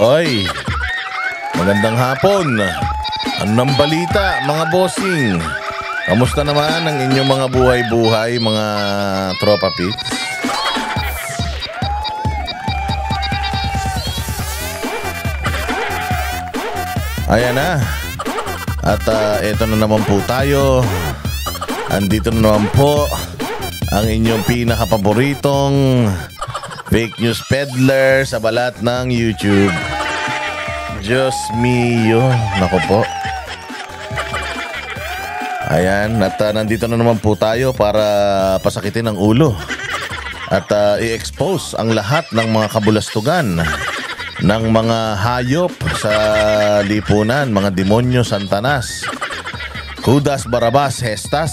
Oy, magandang hapon. Ano nang balita, mga bossing? Kamusta naman ang inyong mga buhay-buhay, mga tropa pits? Ayan na. At eto na naman po tayo. Andito na naman po ang inyong pinakapaboritong fake news peddler sa balat ng YouTube. Diyos mio. Naku po. Ayan, at nandito na naman po tayo para pasakitin ang ulo at i-expose ang lahat ng mga kabulastugan ng mga hayop sa lipunan, mga demonyo, santanas, Judas, Barabas, Hestas.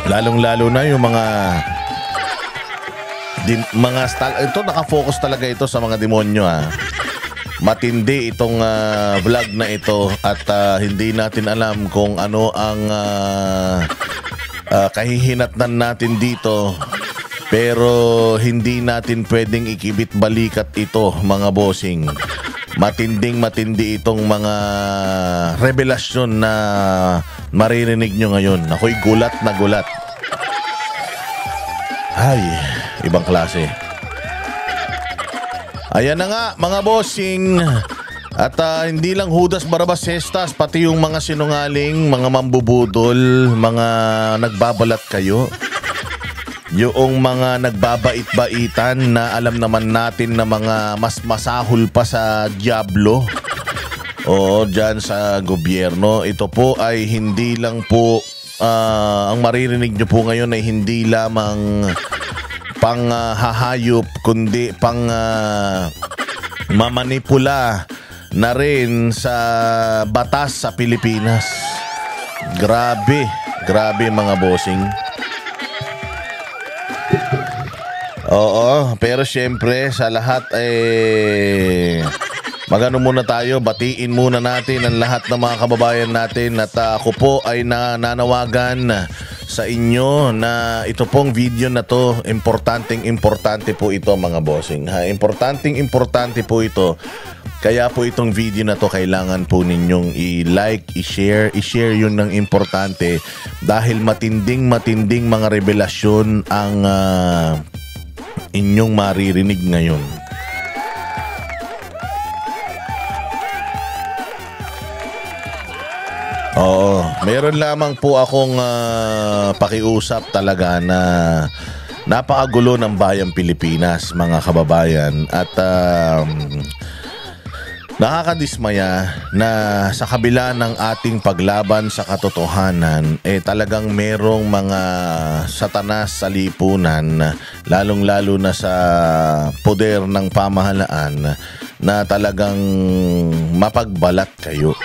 Lalong-lalo na yung ito nakafocus talaga ito sa mga demonyo ha. Matindi itong vlog na ito at hindi natin alam kung ano ang kahihinatnan natin dito, pero hindi natin pwedeng ikibit balikat ito, mga bossing. Matindi itong mga revelasyon na maririnig nyo ngayon. Ako'y gulat na gulat. Ay, ibang klase. Ayan na nga, mga bossing. At hindi lang Judas, Barabas, Hestas, pati yung mga sinungaling, mga mambubudol, mga nagbabalat kayo. Yung mga nagbabait-baitan na alam naman natin na mga mas masahol pa sa diablo o dyan sa gobyerno. Ito po ay hindi lang po, ang maririnig nyo po ngayon ay hindi lamang pang hahayop, kundi pang mamanipula na rin sa batas sa Pilipinas. Grabe mga bossing. Oo, pero syempre sa lahat magano muna tayo, batiin muna natin ang lahat ng mga kababayan natin at ako po ay nananawagan sa inyo na ito pong video na to, importante po ito, mga bossing. Importante po ito. Kaya po itong video na to kailangan po ninyong i-like, i-share yun ng importante dahil matinding mga revelasyon ang inyong maririnig ngayon. Oo, meron lamang po akong pakiusap talaga na napakagulo ng bayang Pilipinas, mga kababayan, at nakakadismaya na sa kabila ng ating paglaban sa katotohanan, talagang merong mga satanas sa lipunan, lalong-lalo na sa poder ng pamahalaan, na talagang mapagbalat kayo.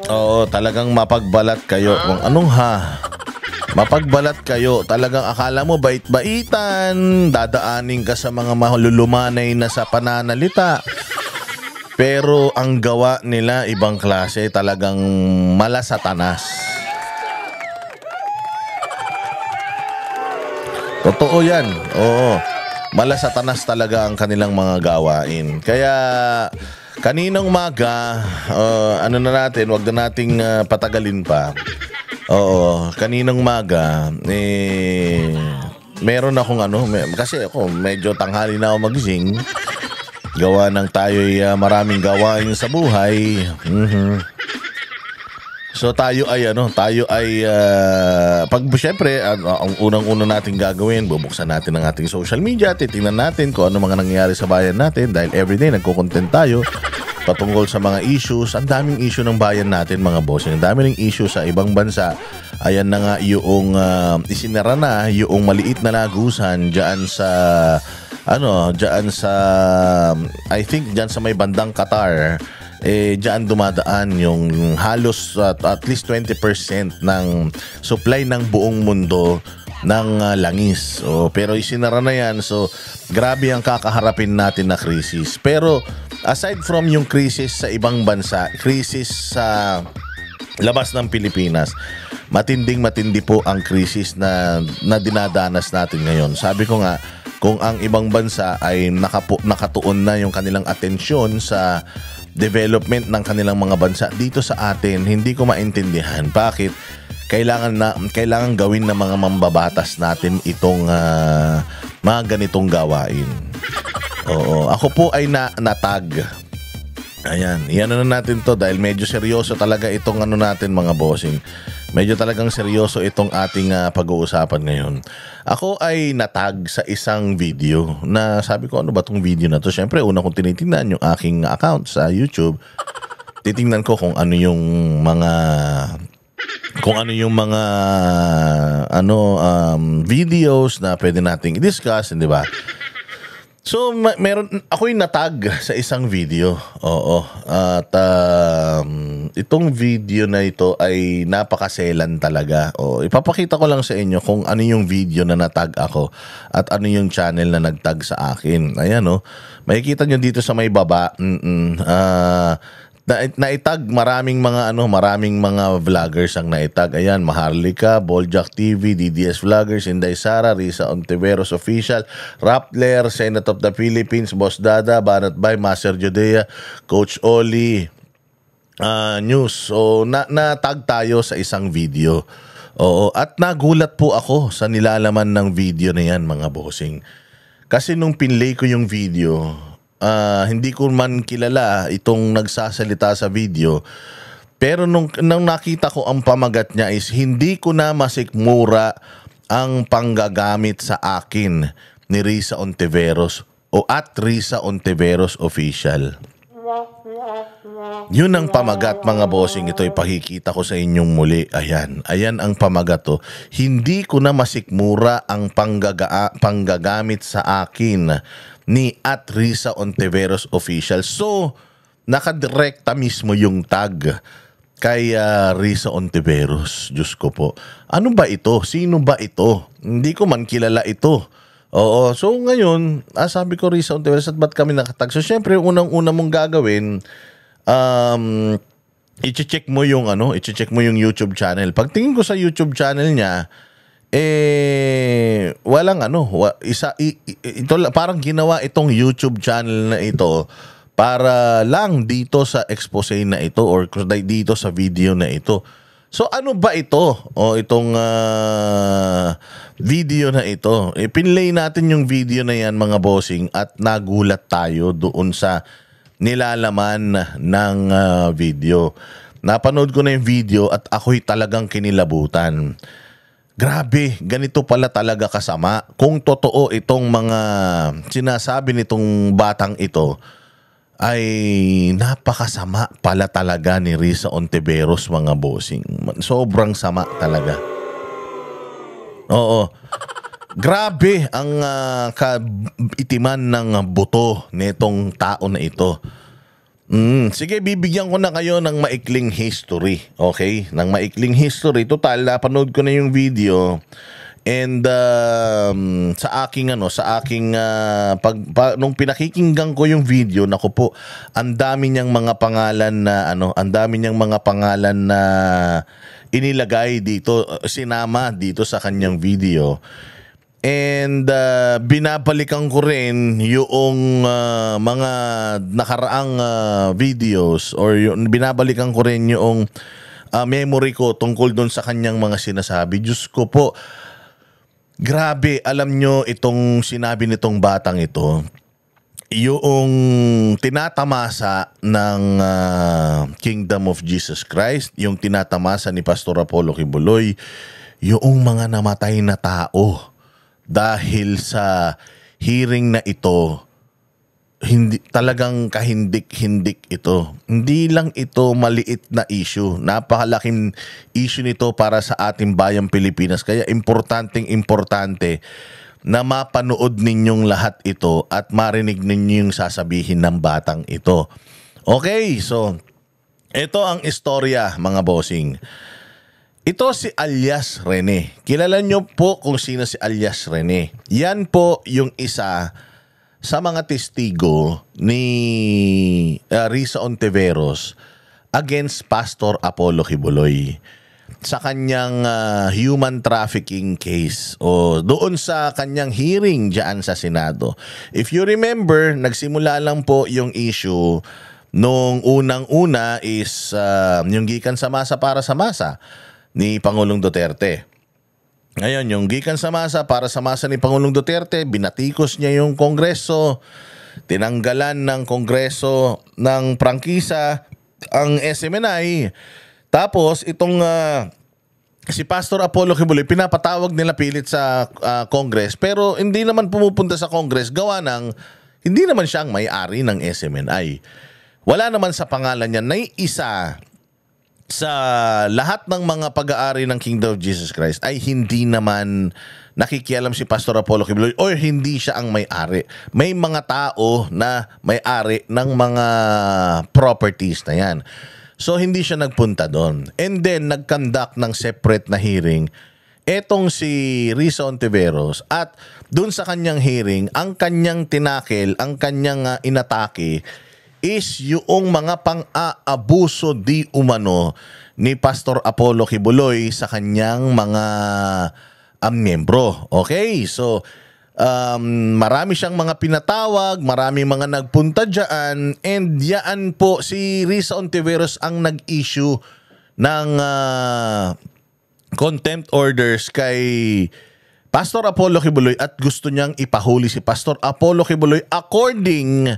Oo, talagang mapagbalat kayo. Kung anong mapagbalat kayo. Talagang akala mo bait-baitan, dadaanin ka sa mga malulumanay na sa pananalita. Pero ang gawa nila ibang klase, talagang malasatanas. Totoo yan. Oo. Malasatanas talaga ang kanilang mga gawain. Kaya kaninang umaga, ano na natin, wag na nating patagalin pa. Oo, kaninang umaga, meron akong kasi ako medyo tanghali na ako magising. Gawa ng tayo'y maraming gawain sa buhay. So tayo ay pag syempre ang unang-una nating gagawin, bubuksan natin ang ating social media, titingnan natin kung ano mga nangyayari sa bayan natin dahil everyday nagko-content tayo patungkol sa mga issues. Ang daming issue ng bayan natin, mga bossing. Ang daming issue sa ibang bansa. Ayan na nga yung isinara na yung maliit na lagusan diyan sa I think diyan sa may bandang Qatar. Diyan dumadaan yung halos at least 20% ng supply ng buong mundo ng langis. Pero isinara na yan. So, grabe ang kakaharapin natin na krisis. Pero, aside from yung krisis sa ibang bansa, krisis sa labas ng Pilipinas, matindi po ang krisis na dinadanas natin ngayon. Sabi ko nga, kung ang ibang bansa ay nakatuon na yung kanilang atensyon sa development ng kanilang mga bansa, dito sa atin hindi ko maintindihan bakit kailangan gawin ng mga mambabatas natin itong mga ganitong gawain. Oo, ako po ay natag. Ayan, iyan na natin to dahil medyo seryoso talaga itong natin mga bossing. Medyo talagang seryoso itong ating pag-uusapan ngayon. Ako ay natag sa isang video na sabi ko, ano ba tong video na to? Siyempre, una kong tinitingnan yung aking account sa YouTube. Titingnan ko kung ano yung mga videos na pwede nating i-discuss, di ba? So, ako'y natag sa isang video. Oo. At itong video na ito ay napakaselan talaga. Ipapakita ko lang sa inyo kung ano yung video na natag ako at ano yung channel na nagtag sa akin. Ayan, makikita nyo dito sa may baba. Naitag maraming mga vloggers ang naitag. Ayan, Maharlika, Boljak TV, DDS Vloggers, Inday Sara, Risa Ontiveros Official, Rappler, Senate of the Philippines, Boss Dada, Banat Bay, Master Judea, Coach Oli, News. So natag tayo sa isang video. Oo, at nagulat po ako sa nilalaman ng video na yan mga bossing. Kasi nung pinlay ko yung video, hindi ko man kilala itong nagsasalita sa video, pero nung nakita ko ang pamagat niya is hindi ko na masikmura ang panggagamit sa akin ni Risa Ontiveros o at Risa Ontiveros Official. Yun ang pamagat mga bossing. Ito ipakikita ko sa inyong muli. Ayan ang pamagat to. Hindi ko na masikmura ang panggagamit sa akin ni at Risa Ontiveros Official. So, nakadirekta mismo yung tag kay Risa Ontiveros. Diyos ko po. Ano ba ito? Sino ba ito? Hindi ko man kilala ito. Oo. So, ngayon, sabi ko Risa Ontiveros, at ba't kami nakatag? So, syempre, unang-una mong gagawin, i-check mo yung YouTube channel. Pagtingin ko sa YouTube channel niya, walang ito parang ginawa itong YouTube channel na ito para lang dito sa expose na ito or dito sa video na ito. So ano ba ito? Itong video na ito. Pinlay natin yung video na yan mga bossing at nagulat tayo doon sa nilalaman ng video. Napanood ko na yung video at ako'y talagang kinilabutan. Grabe, ganito pala talaga kasama. Kung totoo itong mga sinasabi nitong batang ito, ay napakasama pala talaga ni Risa Ontiveros mga bossing. Sobrang sama talaga. Oo. Grabe ang kaitiman ng buto nitong tao na ito. Sige, bibigyan ko na kayo ng maikling history. Okay? Ng maikling history. Total, napanood ko na yung video. And nung pinakikinggan ko yung video, naku po, ang dami niyang mga pangalan na inilagay dito, sinama dito sa kanyang video. And binabalikan ko rin yung mga nakaraang videos or binabalikan ko rin yung memory ko tungkol doon sa kanyang mga sinasabi. Diyos ko po, grabe, alam nyo itong sinabi nitong batang ito, yung tinatamasa ng Kingdom of Jesus Christ, yung tinatamasa ni Pastor Apollo Kibuloy, yung mga namatay na tao. Dahil sa hearing na ito, hindi talagang kahindik-hindik ito. Hindi lang ito maliit na issue. Napakalaking issue nito para sa ating bayang Pilipinas. Kaya importante na mapanood ninyong lahat ito at marinig ninyo yung sasabihin ng batang ito. Okay, so ito ang istorya mga bossing. Ito si alias Rene. Kilala nyo po kung sino si alias Rene. Yan po yung isa sa mga testigo ni Risa Ontiveros against Pastor Apollo Kibuloy. sa kanyang human trafficking case o doon sa kanyang hearing diyan sa Senado. If you remember, nagsimula lang po yung issue nung unang-una is yung gikan sa masa para sa masa ni Pangulong Duterte. Ngayon, yung gikan sa masa para sa masa ni Pangulong Duterte, binatikos niya yung Kongreso, tinanggalan ng Kongreso ng prangkisa ang SMNI. Tapos itong si Pastor Apollo Kibuloy, pinapatawag nila pilit sa Congress, pero hindi naman pumupunta sa Congress gawa ng hindi naman siya ang may-ari ng SMNI. Wala naman sa pangalan niya na isa sa lahat ng mga pag-aari ng Kingdom of Jesus Christ ay hindi naman nakikialam si Pastor Apollo Kibuloy o hindi siya ang may-ari. May mga tao na may-ari ng mga properties na yan. So hindi siya nagpunta doon. And then nag-conduct ng separate na hearing etong si Risa Ontiveros, at doon sa kanyang hearing, ang kanyang tinakil, ang kanyang inatake is yung mga pang-aabuso di umano ni Pastor Apollo Kibuloy sa kanyang mga miyembro. Okay? So, marami siyang mga pinatawag, marami mga nagpunta dyan, and yaan po si Risa Ontiveros ang nag-issue ng contempt orders kay Pastor Apollo Kibuloy at gusto niyang ipahuli si Pastor Apollo Kibuloy according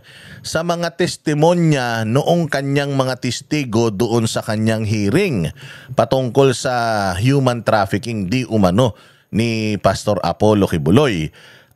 sa mga testimonya noong kanyang mga testigo doon sa kanyang hearing patungkol sa human trafficking di umano ni Pastor Apollo Kibuloy.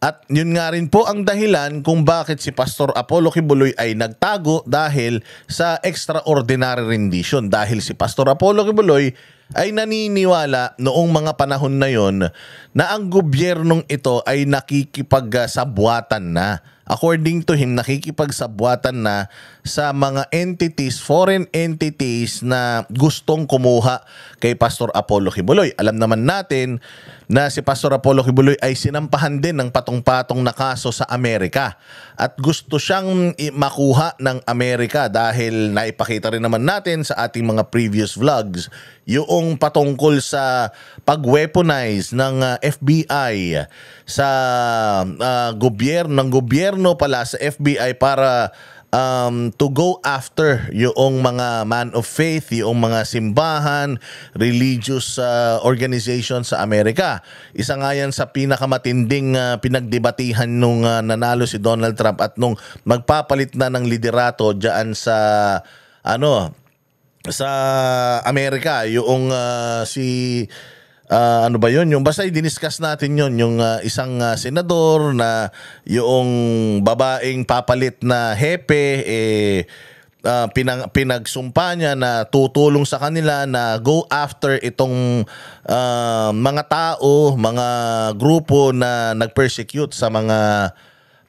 At yun nga rin po ang dahilan kung bakit si Pastor Apollo Kibuloy ay nagtago dahil sa extraordinary rendition. Dahil si Pastor Apollo Kibuloy ay naniniwala noong mga panahon na yon na ang gobyernong ito ay nakikipagsabwatan na. According to him, nakikipagsabwatan na sa mga entities, foreign entities na gustong kumuha kay Pastor Apollo Kibuloy. Alam naman natin na si Pastor Apollo Kibuloy ay sinampahan din ng patong-patong na kaso sa Amerika. At gusto siyang makuha ng Amerika dahil naipakita rin naman natin sa ating mga previous vlogs yung patungkol sa pag-weaponize ng FBI sa gobyerno pala sa FBI para to go after yung mga man of faith, yung mga simbahan, religious organization sa Amerika. Isa nga yan sa pinakamatinding pinagdebatihan nung nanalo si Donald Trump at nung magpapalit na ng liderato diyan sa sa Amerika, yung si ano ba yun? Yung basta i-discuss natin yun, yung isang senador na yung babaeng papalit na hepe, pinagsumpa niya na tutulong sa kanila na go after itong mga tao, mga grupo na nag-persecute sa mga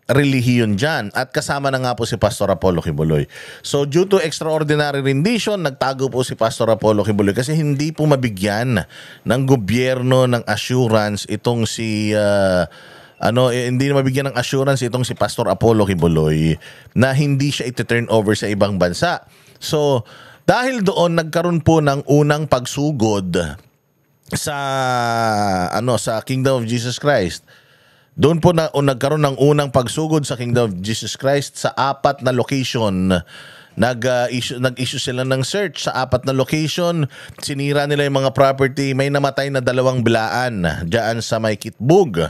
relihiyon dyan. At kasama na nga po si Pastor Apollo Kibuloy. So due to extraordinary rendition, nagtago po si Pastor Apollo Kibuloy kasi hindi po mabigyan ng gobyerno ng assurance itong si hindi na mabigyan ng assurance itong si Pastor Apollo Kibuloy na hindi siya iti-turn over sa ibang bansa. So dahil doon nagkaroon po ng unang pagsugod sa sa Kingdom of Jesus Christ. Doon po nagkaroon ng unang pagsugod sa Kingdom of Jesus Christ sa 4 na location. Nag-issue sila ng search sa 4 na location. Sinira nila yung mga property. May namatay na 2 bilaan diyan sa may Kitbug.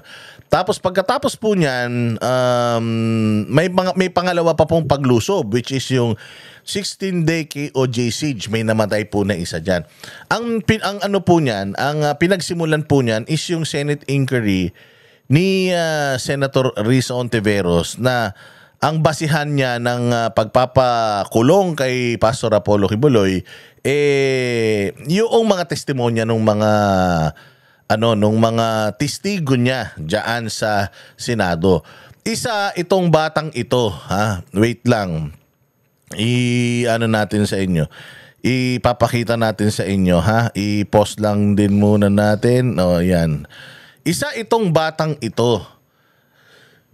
Tapos pagkatapos po niyan, may pangalawa pa pong paglusob, which is yung 16-day KOJ siege. May namatay po na isa diyan. Ang pinagsimulan po niyan is yung Senate inquiry ni Senator Risa Ontiveros na ang basihan niya ng pagpapakulong kay Pastor Apollo Kibuloy yung mga testimonya ng mga testigo niya diyan sa Senado. Isa itong batang ito, wait lang. Natin sa inyo. Ipapakita natin sa inyo, I-post lang din muna natin. Yan. Isa itong batang ito.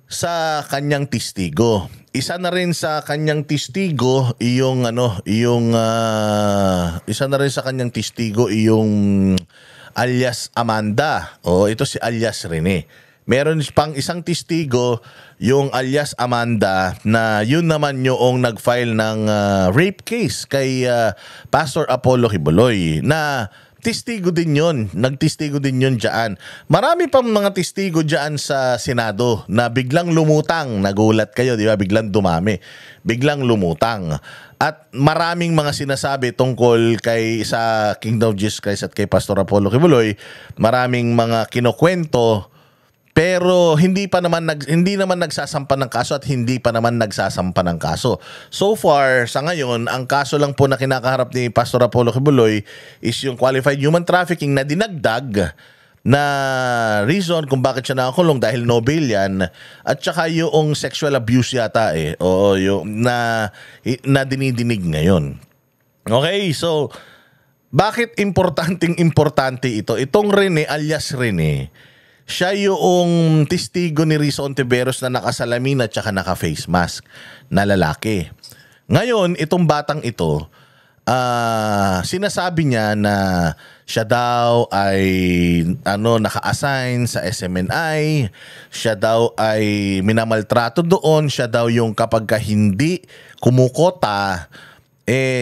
sa kanyang testigo. Isa na rin sa kanyang testigo isa na rin sa kanyang testigo alias Amanda. Ito si alias Rene. Meron pang isang testigo, yung alias Amanda, na yun naman yung nag-file ng rape case kay Pastor Apollo Kibuloy, na testigo din yun. Nagtestigo din yun dyan. Marami pang mga testigo dyan sa Senado na biglang lumutang. Nagulat kayo, di ba? Biglang dumami. Biglang lumutang. At maraming mga sinasabi tungkol sa Kingdom of Jesus Christ at kay Pastor Apollo Kibuloy. Maraming mga kinukwento, pero hindi naman nagsasampa ng kaso at hindi pa naman nagsasampa ng kaso. So far, sa ngayon, ang kaso lang po na kinakaharap ni Pastor Apollo Kibuloy is yung qualified human trafficking na dinagdag na reason kung bakit siya nakakulong dahil no bail yan, at saka yung sexual abuse yata yung na dinidinig ngayon. Okay, so bakit importante ito? Itong Rene alias Rene, siya yung testigo ni Risa Ontiveros na nakasalamin at saka naka-face mask na lalaki. Ngayon, itong batang ito, sinasabi niya na siya daw ay naka-assign sa SMNI, siya daw ay minamaltrato doon, siya daw yung kapag hindi kumukota,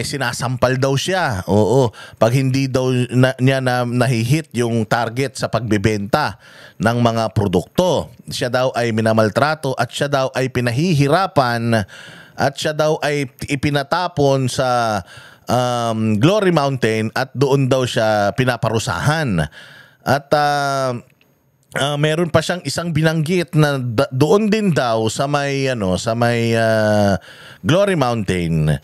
sinasampal daw siya. Oo, pag hindi daw niya nahihit yung target sa pagbebenta ng mga produkto, siya daw ay minamaltrato at siya daw ay pinahihirapan at siya daw ay ipinatapon sa Glory Mountain at doon daw siya pinaparusahan. At meron pa siyang isang binanggit na doon din daw sa may Glory Mountain,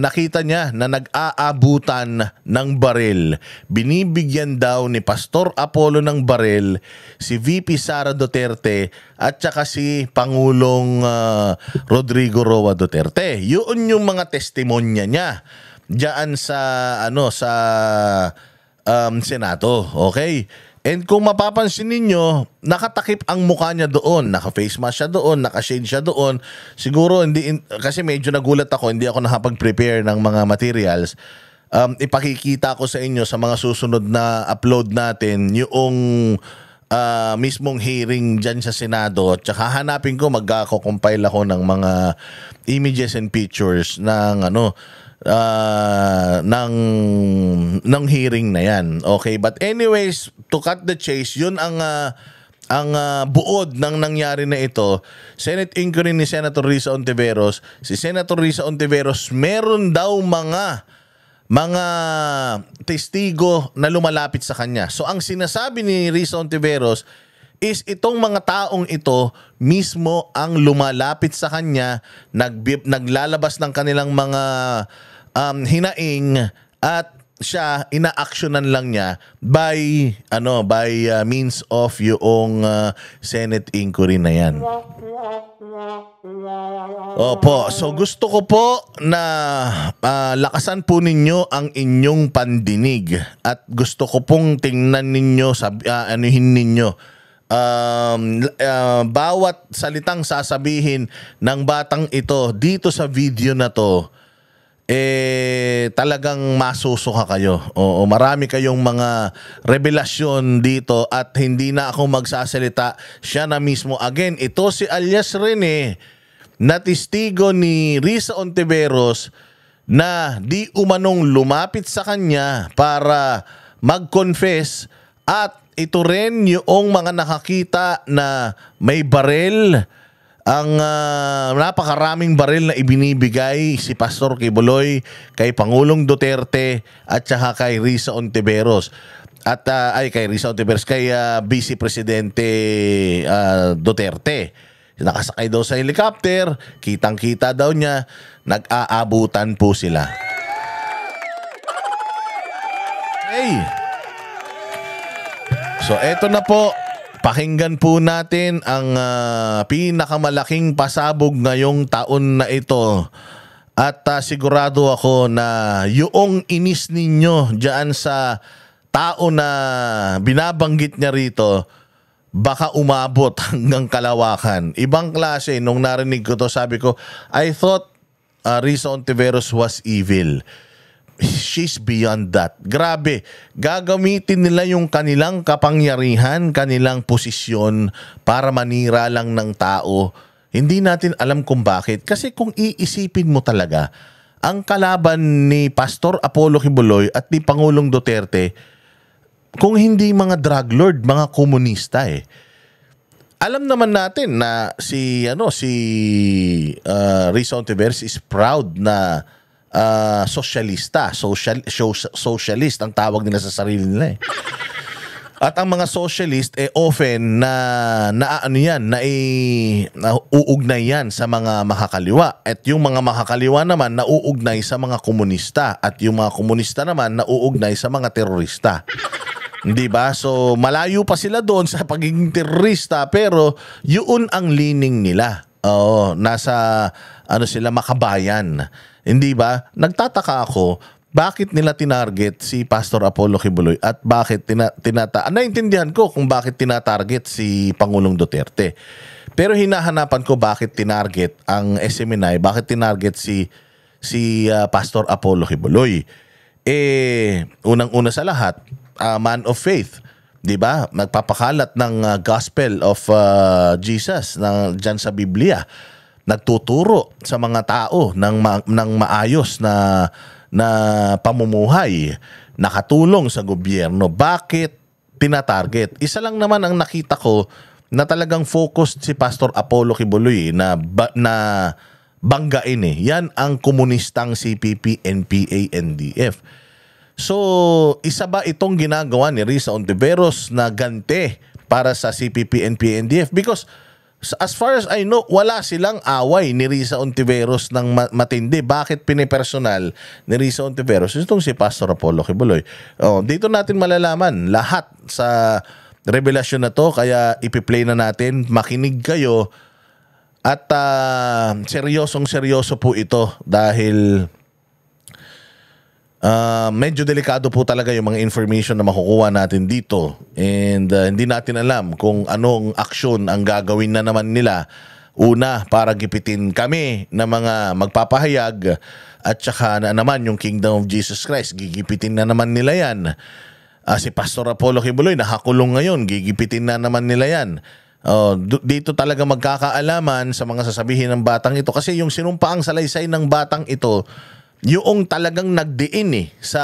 nakita niya na nag-aabutan ng baril. Binibigyan daw ni Pastor Apollo ng baril si VP Sara Duterte at saka si Pangulong Rodrigo Roa Duterte. Yun yung mga testimonya niya diyan sa Senado. Okay? And kung mapapansin ninyo, nakatakip ang mukha niya doon, naka-face mask siya doon, naka-shade siya doon. Siguro kasi medyo nagulat ako, hindi ako nakapag-prepare ng mga materials. Ipakikita ko sa inyo sa mga susunod na upload natin yung mismong hearing dyan sa Senado. Tsaka hanapin ko, magkako-compile ako ng mga images and pictures ng ng hearing na yan. Okay, but anyways, to cut the chase, yun ang buod ng nangyari na ito. Senate inquiry ni Senator Risa Ontiveros. Si Senator Risa Ontiveros, meron daw mga testigo na lumalapit sa kanya. So ang sinasabi ni Risa Ontiveros is itong mga taong ito mismo ang lumalapit sa kanya, naglalabas ng kanilang mga hinaing, at siya ina-actionan lang niya by means of yung Senate inquiry na yan. Opo, so gusto ko po na lakasan po ninyo ang inyong pandinig at gusto ko pong tingnan ninyo, anuhin ninyo bawat salitang sasabihin ng batang ito dito sa video na to. Talagang masusuka kayo. Oo, marami kayong mga revelasyon dito at hindi na ako magsasalita, siya na mismo. Again, ito si alias Rene na testigo ni Risa Ontiveros na di umanong lumapit sa kanya para mag-confess, at ito rin yung mga nakakita na may baril, ang napakaraming baril na ibinibigay si Pastor Kibuloy kay Pangulong Duterte at saka kay Risa Ontiveros. At kay Risa Ontiveros, kay Vice Presidente Duterte. Nakasakay daw sa helicopter, kitang-kita daw niya, nag-aabutan po sila. Hey! So eto na po. Pakinggan po natin ang pinakamalaking pasabog ngayong taon na ito. At sigurado ako na yung inis ninyo dyan sa tao na binabanggit niya rito, baka umabot hanggang Kalawakan. Ibang klase, nung narinig ko to, sabi ko, I thought Risa Ontiveros was evil. She's beyond that. Grabe, gagamitin nila yung kanilang kapangyarihan, kanilang posisyon para manira lang ng tao. Hindi natin alam kung bakit. Kasi kung iisipin mo talaga, ang kalaban ni Pastor Apollo Kibuloy at ni Pangulong Duterte, kung hindi mga drug lord, mga komunista eh. Alam naman natin na si Risa Ontiveros is proud na sosyalista, socialist ang tawag nila sa sarili nila eh. At ang mga socialist often nauugnay yan sa mga makakaliwa. At yung mga makakaliwa naman nauugnay sa mga komunista. At yung mga komunista naman nauugnay sa mga terorista. Hindi ba? So malayo pa sila doon sa pagiging terorista, pero yun ang lining nila. Oo, nasa sila, makabayan. Hindi ba? Nagtataka ako, bakit nila tinarget si Pastor Apollo Kibuloy at bakit naintindihan ko kung bakit tinatarget si Pangulong Duterte. Pero hinahanapan ko bakit tinarget ang SMNI, bakit tinarget si Pastor Apollo Kibuloy. Unang-una sa lahat, man of faith, 'di ba? Nagpapakalat ng gospel of Jesus diyan sa Biblia. Nagtuturo sa mga tao ng maayos na pamumuhay, nakatulong sa gobyerno. Bakit tinatarget? Isa lang naman ang nakita ko na talagang focused si Pastor Apollo Kibuloy na banggain eh. Yan ang komunistang CPP, NPA, NDF. So, isa ba itong ginagawa ni Risa Ontiveros na ganti para sa CPP, NPA, NDF? Because as far as I know, wala silang away ni Risa Ontiveros ng matindi. Bakit pinipersonal ni Risa Ontiveros itong si Pastor Apollo Kibuloy? Dito natin malalaman lahat sa revelasyon na to, kaya ipi-play na natin. Makinig kayo at seryosong-seryoso po ito dahil medyo delikado po talaga yung mga information na makukuha natin dito, and hindi natin alam kung anong aksyon ang gagawin na naman nila. Una, para gipitin kami na mga magpapahayag, at saka na naman yung Kingdom of Jesus Christ, gigipitin na naman nila yan. Si Pastor Apollo Kibuloy nakakulong ngayon, gigipitin na naman nila yan. Dito talaga magkakaalaman sa mga sasabihin ng batang ito, kasi yung sinumpaang salaysay ng batang ito, yung talagang nagdiin sa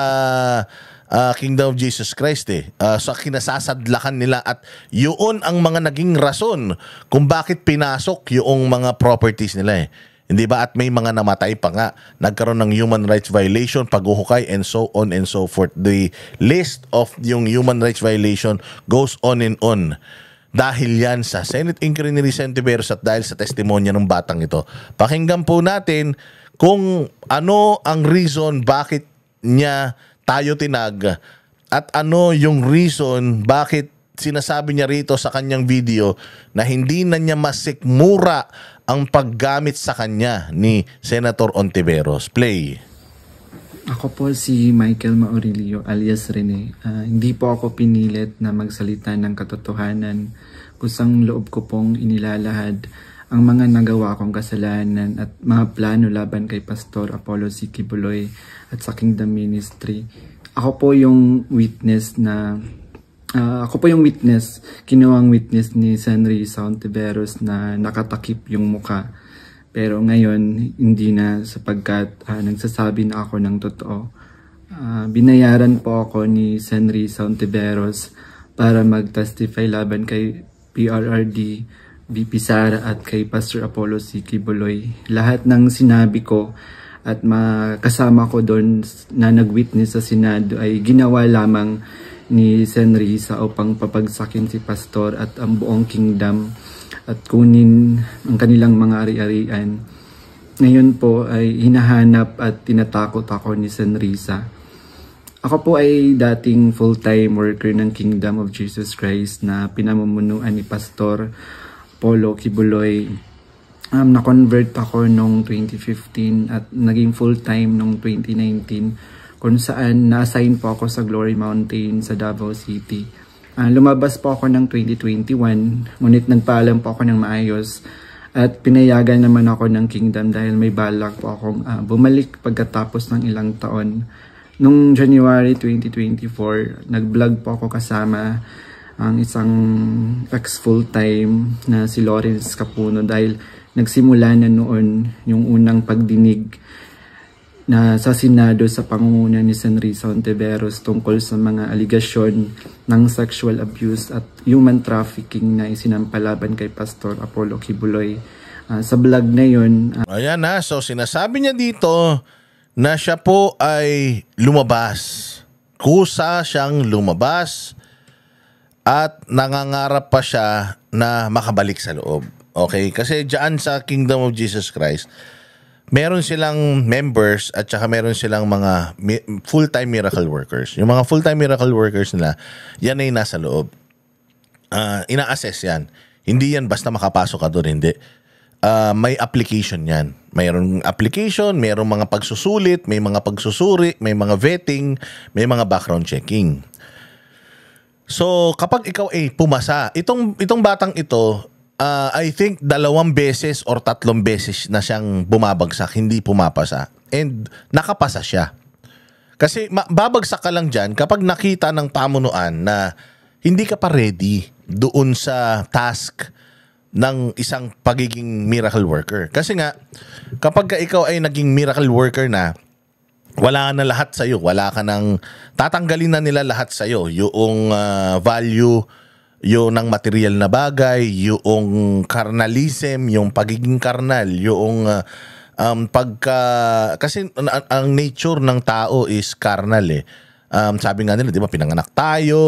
Kingdom of Jesus Christ sa kinasasadlakan nila, at yun ang mga naging rason kung bakit pinasok yung mga properties nila Hindi ba? At may mga namatay pa nga. Nagkaroon ng human rights violation, paghuhukay, and so on and so forth. The list of yung human rights violation goes on and on. Dahil yan sa Senate inquiry ni Risa Ontiveros at dahil sa testimonya ng batang ito. Pakinggan po natin kung ano ang reason bakit niya tayo tinag, at ano yung reason bakit sinasabi niya rito sa kanyang video na hindi na niya masikmura ang paggamit sa kanya ni Senator Ontiveros. Play. Ako po si Michael Maurilio alias Rene. Hindi po ako pinilit na magsalita ng katotohanan. Kusang loob ko pong inilalahad ang mga nagawa kong kasalanan at mga plano laban kay Pastor Apollo C. Kibuloy at sa Kingdom Ministry. Ako po yung witness, kinuwang witness ni Sen. Risa Ontiveros na nakatakip yung muka. Pero ngayon, hindi na, sapagkat nagsasabi na ako ng totoo. Binayaran po ako ni Sen. Risa Ontiveros para mag-testify laban kay PRRD, VP Sara at kay Pastor Apollo C. Kibuloy. Lahat ng sinabi ko at kasama ko doon na nag-witness sa Senado ay ginawa lamang ni Sen. Risa upang papagsakin si Pastor at ang buong kingdom at kunin ang kanilang mga ari-arian. Ngayon po ay hinahanap at tinatakot ako ni Sen. Risa. Ako po ay dating full-time worker ng Kingdom of Jesus Christ na pinamumunuan ni Pastor Apollo Kibuloy. Na-convert ako noong 2015 at naging full-time noong 2019, kung saan na-assign po ako sa Glory Mountain sa Davao City. Lumabas po ako ng 2021, ngunit nagpaalam po ako ng maayos at pinayagan naman ako ng Kingdom dahil may balak po akong bumalik pagkatapos ng ilang taon. Nung January 2024, nag-vlog po ako kasama ang isang ex full-time na si Lawrence Capuno dahil nagsimula na noon yung unang pagdinig na sa Senado sa pangunguna ni Senrisa Ontiveros tungkol sa mga aligasyon ng sexual abuse at human trafficking na isinampalaban kay Pastor Apollo Kibuloy. Sa vlog na yun... Ayan na, so sinasabi niya dito na siya po ay lumabas. Kusa siyang lumabas at nangangarap pa siya na makabalik sa loob. Okay? Kasi dyan sa Kingdom of Jesus Christ, meron silang members at saka meron silang mga full-time miracle workers. Yung mga full-time miracle workers nila, yan ay nasa loob. Ina-assess yan. Hindi yan basta makapasok ka doon, hindi. May application yan. Mayroong application, mayroong mga pagsusulit, may mga pagsusuri, may mga vetting, may mga background checking. So, kapag ikaw ay pumasa, itong batang ito, I think 2 beses or 3 beses na siyang bumabagsak, hindi pumapasa. And nakapasa siya. Kasi babagsak ka lang dyan kapag nakita ng pamunuan na hindi ka pa ready doon sa task ng isang pagiging miracle worker. Kasi nga, kapag ikaw ay naging miracle worker na, wala na lahat sa'yo. Wala ka nang, tatanggalin na nila lahat sa'yo. Yung value, yung ng material na bagay, yung carnalism, yung pagiging carnal, yung kasi ang nature ng tao is carnal eh. Sabi nga nila, di ba, pinanganak tayo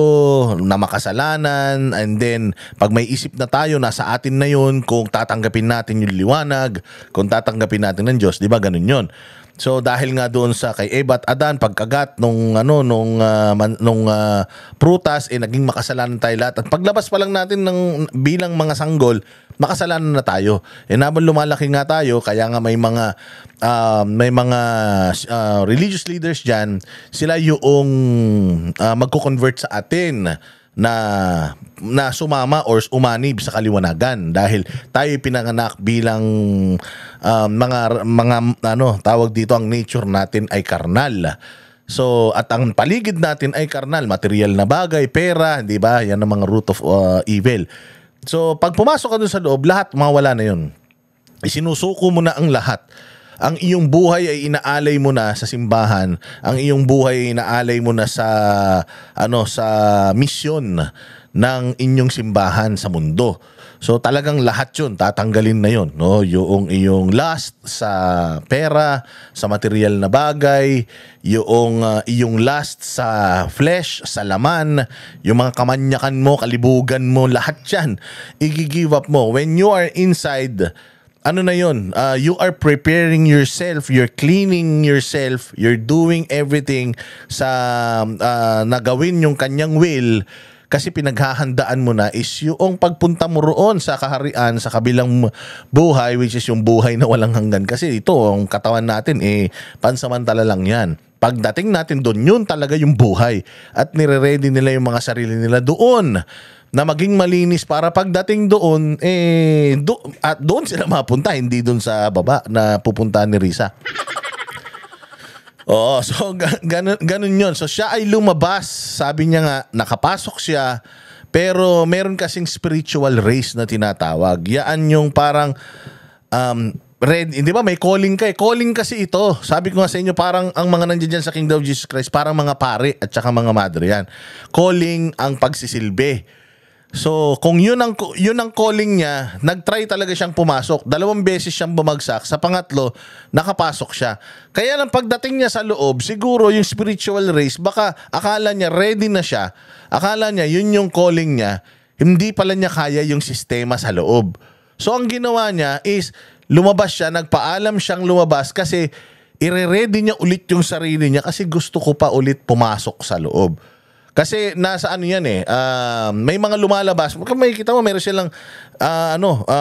na makasalanan, and then pag may isip na tayo, nasa atin na yun kung tatanggapin natin yung liwanag, kung tatanggapin natin ng Diyos, di ba, ganun yun. So dahil nga doon sa kay Eva at Adan, pagkagat nung prutas, naging makasalanan tayo lahat. At paglabas pa lang natin ng bilang mga sanggol, makasalanan na tayo. Habang lumalaki nga tayo, kaya nga may mga religious leaders diyan, sila yung magko-convert sa atin na sumama or umanib sa kaliwanagan dahil tayo pinanganak bilang mga tawag dito, ang nature natin ay karnal. So at ang paligid natin ay karnal, material na bagay, pera, di ba? Yan ang mga root of evil. So pag pumasok ka dun sa loob, lahat mawala na yun. Isinusuko mo na ang lahat. Ang iyong buhay ay inaalay mo na sa simbahan. Ang iyong buhay ay inaalay mo na sa misyon ng inyong simbahan sa mundo. So talagang lahat 'yun tatanggalin na 'yon, no? Yung iyong lust sa pera, sa material na bagay, yung iyong lust sa flesh, sa laman, yung mga kamanyakan mo, kalibugan mo, lahat 'yan i-give up mo when you are inside. Ano na yun? You are preparing yourself, you're cleaning yourself, you're doing everything sa nagawin yung kanyang will, kasi pinaghahandaan mo na is yung pagpunta mo roon sa kaharian, sa kabilang buhay, which is yung buhay na walang hanggan. Kasi ito, ang katawan natin, pansamantala lang yan. Pagdating natin doon, yun talaga yung buhay. At nire-ready nila yung mga sarili nila doon na maging malinis para pagdating doon, at doon sila mapunta, hindi doon sa baba na pupuntahan ni Risa. Oo, so ganun yun. So siya ay lumabas, sabi niya nga, nakapasok siya, pero meron kasing spiritual race na tinatawag. Yan yung parang, di ba may calling ka eh. Calling kasi ito. Sabi ko nga sa inyo, parang ang mga nandiyan dyan sa Kingdom of Jesus Christ, parang mga pare at saka mga madre yan. Calling ang pagsisilbi. So, kung yun ang calling niya, nag-try talaga siyang pumasok. 2 beses siyang bumagsak. Sa pangatlo, nakapasok siya. Kaya lang pagdating niya sa loob, siguro yung spiritual race, baka akala niya ready na siya. Akala niya yun yung calling niya. Hindi pala niya kaya yung sistema sa loob. So, ang ginawa niya is lumabas siya, nagpaalam siyang lumabas kasi ire-ready niya ulit yung sarili niya kasi gusto ko pa ulit pumasok sa loob. Kasi nasa ano yan may mga lumalabas. May kita mo, meron silang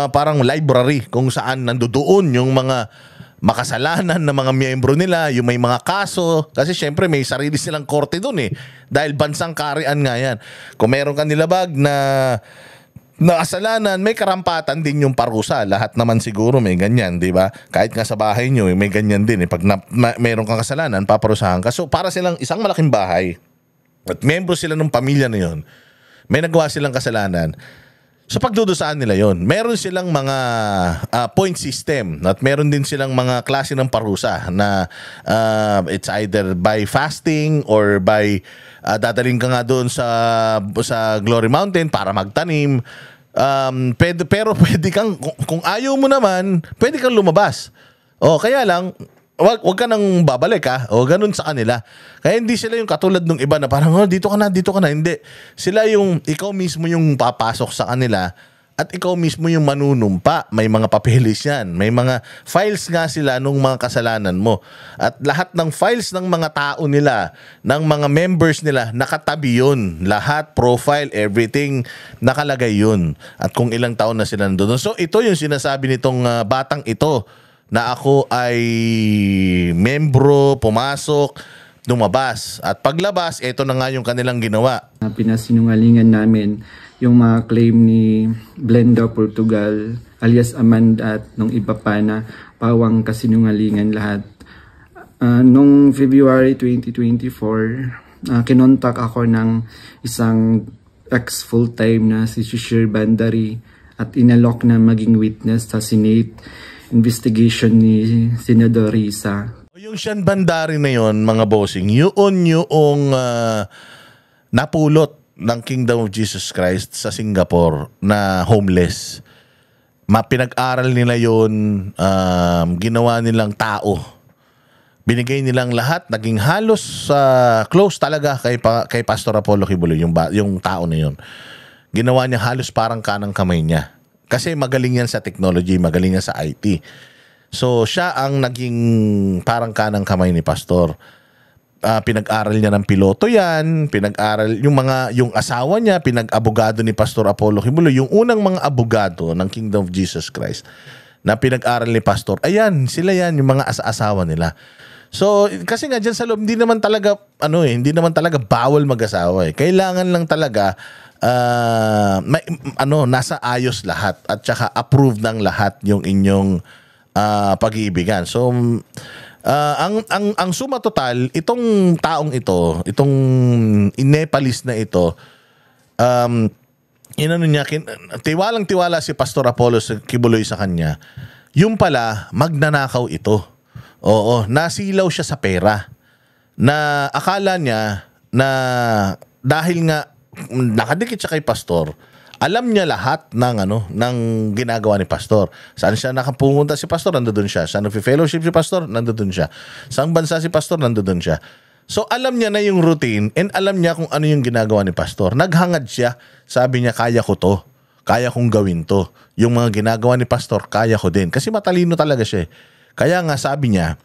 parang library kung saan nandoon yung mga makasalanan ng mga miyembro nila, yung may mga kaso, kasi syempre may sarili silang korte doon eh. Dahil bansang kaharian nga yan. Kung meron ka nilabag na kasalanan, may karampatan din yung parusa. Lahat naman siguro may ganyan, di ba? Kahit nga sa bahay nyo, may ganyan din. Pag meron kang kasalanan, paparusahan ka. So para silang isang malaking bahay at membro sila ng pamilya na yun, may nagawa silang kasalanan. So pagdudusaan nila yon, meron silang mga point system at meron din silang mga klase ng parusa na it's either by fasting or by dadaling ka nga doon sa Glory Mountain para magtanim. Pero pwede kang, kung ayaw mo naman, pwede kang lumabas. Kaya lang, wag ka nang babalik o ganun sa kanila. Kaya hindi sila yung katulad ng iba na parang dito ka na. Hindi. Sila yung, ikaw mismo yung papasok sa kanila at ikaw mismo yung manunumpa. May mga papeles yan. May mga files nga sila nung mga kasalanan mo. At lahat ng files ng mga tao nila, ng mga members nila, nakatabi yun. Lahat, profile, everything, nakalagay yun. At kung ilang taon na sila nandun. So ito yung sinasabi nitong batang ito, na ako ay membro, pumasok, lumabas. At paglabas, ito na nga yung kanilang ginawa. Pinasinungalingan namin yung mga claim ni Blenda Portugal alias Amanda at nung iba pa na pawang kasinungalingan lahat. Nung February 2024, kinontak ako ng isang ex full-time na si Shishir Bandari at inalok na maging witness sa Senate investigation ni Senador Risa. Yung Sean Bandari na yon, mga bossing, yun yung napulot ng Kingdom of Jesus Christ sa Singapore na homeless. Pinag-aral nila yon, ginawa nilang tao. Binigay nilang lahat, naging halos close talaga kay Pastor Apollo Kibuloy, yung tao na yon. Ginawa niya halos parang kanang kamay niya. Kasi magaling yan sa technology, magaling yan sa IT. So siya ang naging parang kanang kamay ni Pastor. Pinag-aral niya ng piloto yan, pinag-aral yung asawa niya, pinag-abogado ni Pastor Apollo Kibuloy, yung unang mga abogado ng Kingdom of Jesus Christ na pinag-aral ni Pastor. Ayan, sila yan, yung mga asawa nila. So kasi nga diyan sa loob hindi naman talaga bawal mag-asawa eh. Kailangan lang talaga nasa ayos lahat at saka approved ng lahat yung inyong pag-iibigan. So ang suma total, itong taong ito, itong Nepalese na ito, tiwalang-tiwala si Pastor Apollo Kibuloy sa kanya. Yung pala, magnanakaw ito. Oo, nasilaw siya sa pera. Na akala niya na dahil nga nakadikit siya kay Pastor, alam niya lahat ng ginagawa ni Pastor. Saan siya nakapunta si Pastor, nandoon siya. Saan nagfi-fellowship si Pastor, nandoon siya. Saan bansa si Pastor, nandoon siya. So alam niya na yung routine and alam niya kung ano yung ginagawa ni Pastor. Naghangad siya. Sabi niya, kaya ko to. Kaya kong gawin to. Yung mga ginagawa ni Pastor, kaya ko din. Kasi matalino talaga siya. Kaya nga sabi niya,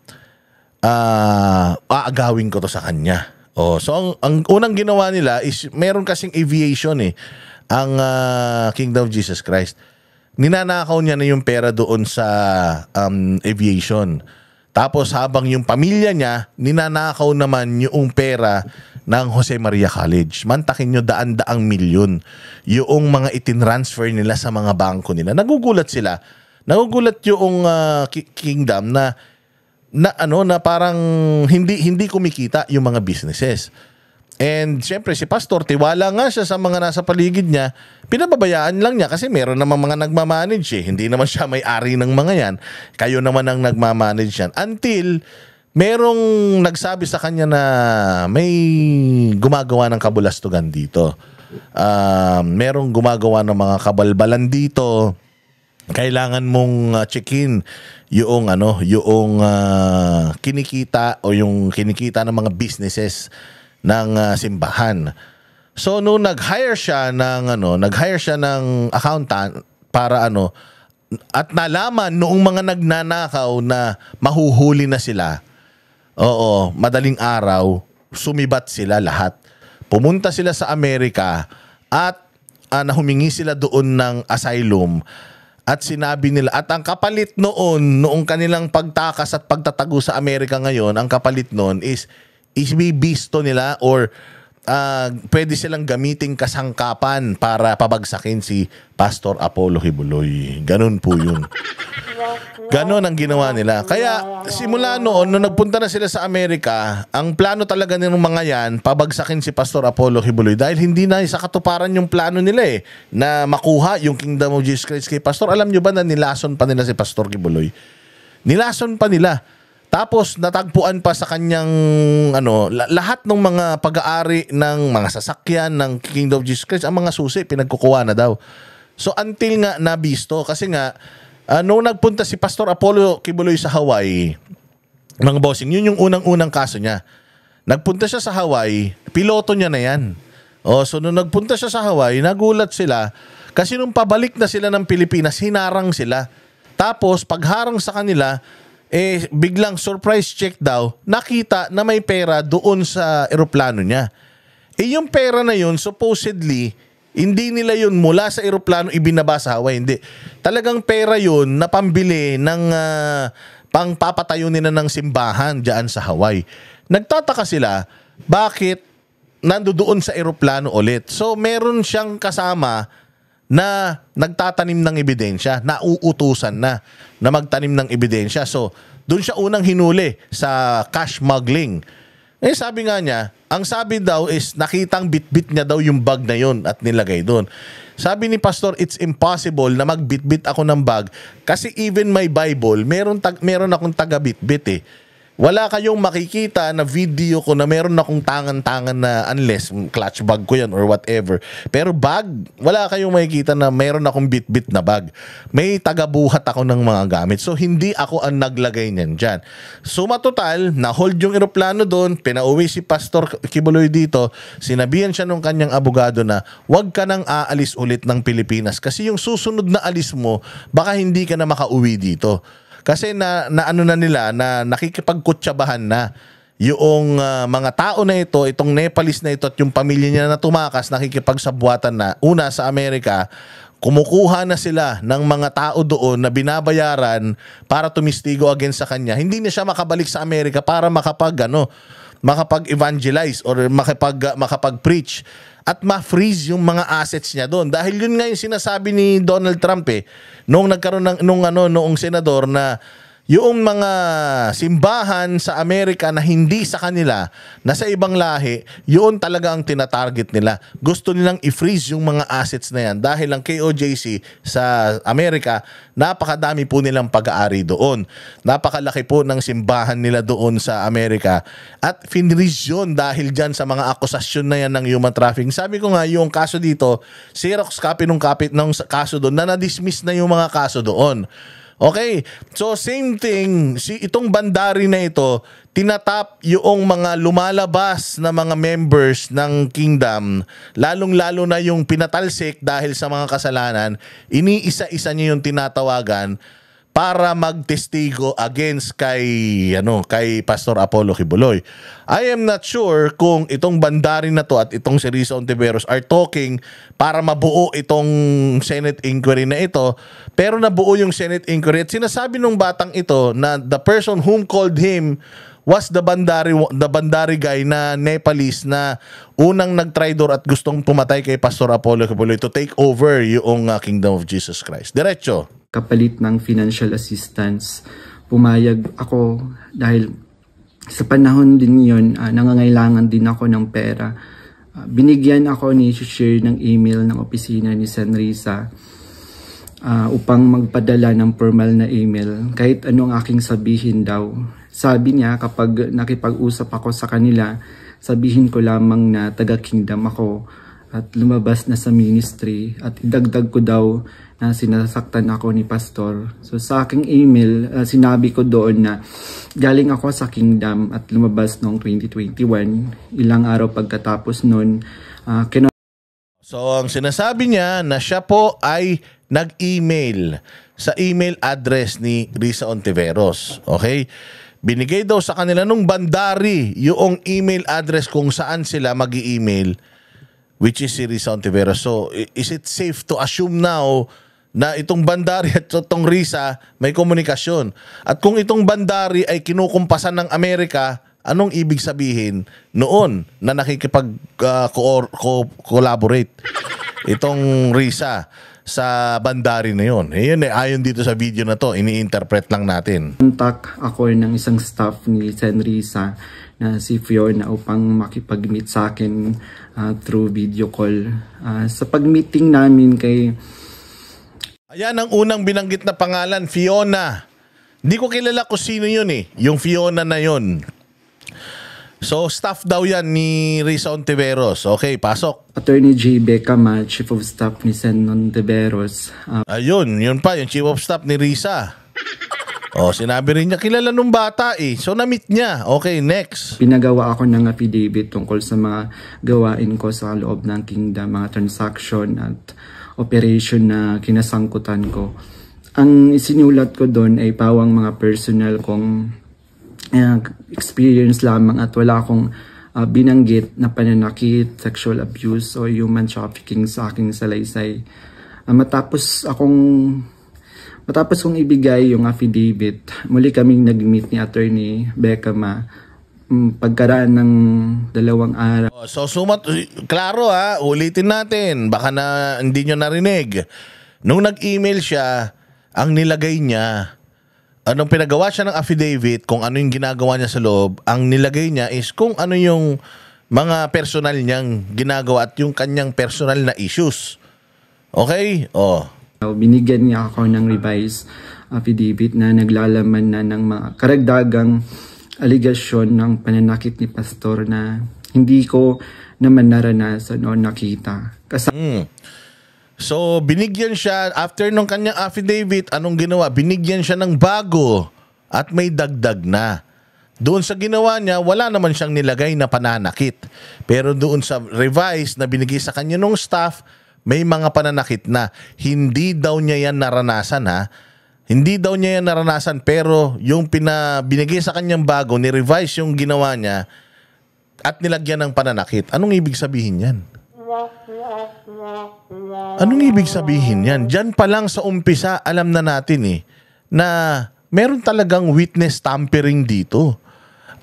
aagawin ko to sa kanya. So ang unang ginawa nila is meron kasing aviation ang Kingdom of Jesus Christ. Ninanakaw niya na yung pera doon sa aviation. Tapos habang yung pamilya niya, ninanakaw naman yung pera ng Jose Maria College. Mantakin nyo, daan-daang milyon yung mga itinransfer nila sa mga bangko nila. Nagugulat sila. Nagugulat yung kingdom na parang hindi kumikita yung mga businesses. And syempre si Pastor, tiwala nga siya sa mga nasa paligid niya, pinababayaan lang niya kasi meron namang mga nagmamanage Hindi naman siya may-ari ng mga yan. Kayo naman ang nagmamanage yan. Until merong nagsabi sa kanya na may gumagawa ng kabulastugan dito. Merong gumagawa ng mga kabalbalan dito. Kailangan mong checkin yung kinikita o yung kinikita ng mga businesses ng simbahan. So nung nag-hire siya ng accountant para at nalaman noong mga nagnanakaw na mahuhuli na sila. Oo, madaling araw sumibat sila lahat. Pumunta sila sa Amerika at humingi sila doon ng asylum. At sinabi nila, at ang kapalit noong kanilang pagtakas at pagtatago sa Amerika ngayon, ang kapalit noon is ibibisto nila or pwede silang gamiting kasangkapan para pabagsakin si Pastor Apollo Kibuloy. Ganun po yun. Ganon ang ginawa nila. Kaya simula noon, nung nagpunta na sila sa Amerika, ang plano talaga ng mga yan, pabagsakin si Pastor Apollo Kibuloy dahil hindi na sa katuparan yung plano nila na makuha yung Kingdom of Jesus Christ kay Pastor. Alam nyo ba na nilason pa nila si Pastor Kibuloy? Nilason pa nila. Tapos natagpuan pa sa kanyang lahat ng mga pag-aari ng mga sasakyan ng Kingdom of Jesus Christ, ang mga susi pinagkukuha na daw. So until nga nabisto, kasi nga nung nagpunta si Pastor Apollo Kibuloy sa Hawaii, mga bossing, yun yung unang-unang kaso niya. Nagpunta siya sa Hawaii, piloto niya na yan. So nung nagpunta siya sa Hawaii, nagulat sila kasi nung pabalik na sila ng Pilipinas, hinarang sila. Tapos pagharang sa kanila, biglang surprise check daw, nakita na may pera doon sa eroplano niya. Yung pera na yun, supposedly, hindi nila yun mula sa eroplano ibinaba sa Hawaii. Hindi. Talagang pera yun na pambili ng pangpapatayo nila ng simbahan dyan sa Hawaii. Nagtataka sila, bakit nandoon sa eroplano ulit? So, meron siyang kasama na nagtatanim ng ebidensya, nauutusan na magtanim ng ebidensya. So, doon siya unang hinuli sa cash smuggling. Sabi nga niya, ang sabi daw is nakitang bitbit niya daw yung bag na yun at nilagay doon. Sabi ni Pastor, it's impossible na magbitbit ako ng bag kasi even my Bible, meron akong taga-bitbit Wala kayong makikita na video ko na meron akong tangan-tangan na unless clutch bag ko yan or whatever. Pero bag, wala kayong makikita na meron akong bit-bit na bag. May tagabuhat ako ng mga gamit. So, hindi ako ang naglagay niyan dyan. So, matotal, na-hold yung eroplano doon, pinauwi si Pastor Kibuloy dito, sinabihan siya nung kanyang abogado na huwag ka nang aalis ulit ng Pilipinas kasi yung susunod na alis mo, baka hindi ka na makauwi dito. Kasi na nila na nakikipagkutsabahan na yung mga tao na ito, itong Nepalese na ito at yung pamilya niya na tumakas, nakikipagsabuatan na. Una sa Amerika, kumukuha na sila ng mga tao doon na binabayaran para tumistigo against sa kanya. Hindi na siya makabalik sa Amerika para makapag-evangelize or makapag-preach at ma-freeze yung mga assets niya doon. Dahil yun nga yung sinasabi ni Donald Trump noong nagkaroon ng noong senador na yung mga simbahan sa Amerika na hindi sa kanila, na sa ibang lahi, yun talaga ang tinatarget nila. Gusto nilang i-freeze yung mga assets na yan dahil ang KOJC sa Amerika, napakadami po nilang pag-aari doon. Napakalaki po ng simbahan nila doon sa Amerika at finreeze yun dahil dyan sa mga akusasyon na yan ng human trafficking. Sabi ko nga, yung kaso dito, Xerox copy ng kaso doon na na-dismiss na yung mga kaso doon. Okay, so same thing, itong bandari na ito, tinatap yung mga lumalabas na mga members ng kingdom, lalong-lalo na yung pinatalsik dahil sa mga kasalanan, iniisa-isa niya yung tinatawagan para magtestigo against kay Pastor Apollo Kibuloy. I am not sure kung itong bandari na to at itong si Risa Ontiveros are talking para mabuo itong Senate inquiry na ito, pero nabuo yung Senate inquiry at sinasabi nung batang ito na the person whom called him was the bandari guy na Nepalese na unang nagtraidor at gustong pumatay kay Pastor Apollo Kibuloy to take over yung Kingdom of Jesus Christ. Diretso. Kapalit ng financial assistance, pumayag ako dahil sa panahon din yun, nangangailangan din ako ng pera. Binigyan ako ni share ng email ng opisina ni Sen. Risa upang magpadala ng formal na email kahit anong aking sabihin daw. Sabi niya kapag nakipag-usap ako sa kanila, sabihin ko lamang na taga-kingdom ako at lumabas na sa ministry at idagdag ko daw na sinasaktan ako ni Pastor. So sa aking email, sinabi ko doon na galing ako sa kingdom at lumabas noong 2021. Ilang araw pagkatapos noon, So ang sinasabi niya na siya po ay nag-email sa email address ni Risa Ontiveros. Okay? Binigay daw sa kanila nung bandari yung email address kung saan sila mag-i-email, which is si Risa Ontiveros. So is it safe to assume now na itong Bandari at itong Risa may komunikasyon. At kung itong Bandari ay kinukumpasan ng Amerika, anong ibig sabihin noon na nakikipag-collaborate itong Risa sa Bandari na yun? Yun ayon dito sa video na to, ini-interpret lang natin. Contact ako ng isang staff ni Sen Risa na si Fiona upang makipag-meet sa akin through video call. Sa pag-meeting namin kay... Ayan ang unang binanggit na pangalan, Fiona. Hindi ko kilala kung sino yun yung Fiona na yun. So, staff daw yan ni Risa Ontiveros. Okay, pasok. Attorney J. Becama, Chief of Staff ni Sen Ontiveros. Ayun, yun pa, yung Chief of Staff ni Risa. Sinabi rin niya, kilala nung bata So, na-meet niya. Okay, next. Pinagawa ako ng affidavit tungkol sa mga gawain ko sa loob ng kingdom, mga transaction at operation na kinasangkutan ko. Ang isinulat ko doon ay pawang mga personal kong experience lamang at wala akong binanggit na pananakit, sexual abuse o human trafficking sa aking salaysay. Matapos kong ibigay yung affidavit, muli kaming nag-meet ni Attorney Becama pagkaraan ng 2 araw. So, klaro ulitin natin. Baka na hindi nyo narinig. Nung nag-email siya, ang nilagay niya, anong pinagawa siya ng affidavit, kung ano yung ginagawa niya sa loob, ang nilagay niya is kung ano yung mga personal niyang ginagawa at yung kanyang personal na issues. Okay? Binigyan niya ako ng revised affidavit na naglalaman na ng mga karagdagang aligasyon ng pananakit ni Pastor na hindi ko naman naranasan o nakita. So, binigyan siya, after nung kanyang affidavit, anong ginawa? Binigyan siya ng bago at may dagdag na. Doon sa ginawa niya, wala naman siyang nilagay na pananakit. Pero doon sa revised na binigay sa kanya ng staff, may mga pananakit na. Hindi daw niya yan naranasan Hindi daw niya yan naranasan, pero yung binigay sa kanyang bago, ni-revise yung ginawa niya at nilagyan ng pananakit. Anong ibig sabihin yan? Anong ibig sabihin yan? Diyan pa lang sa umpisa, alam na natin na meron talagang witness tampering dito.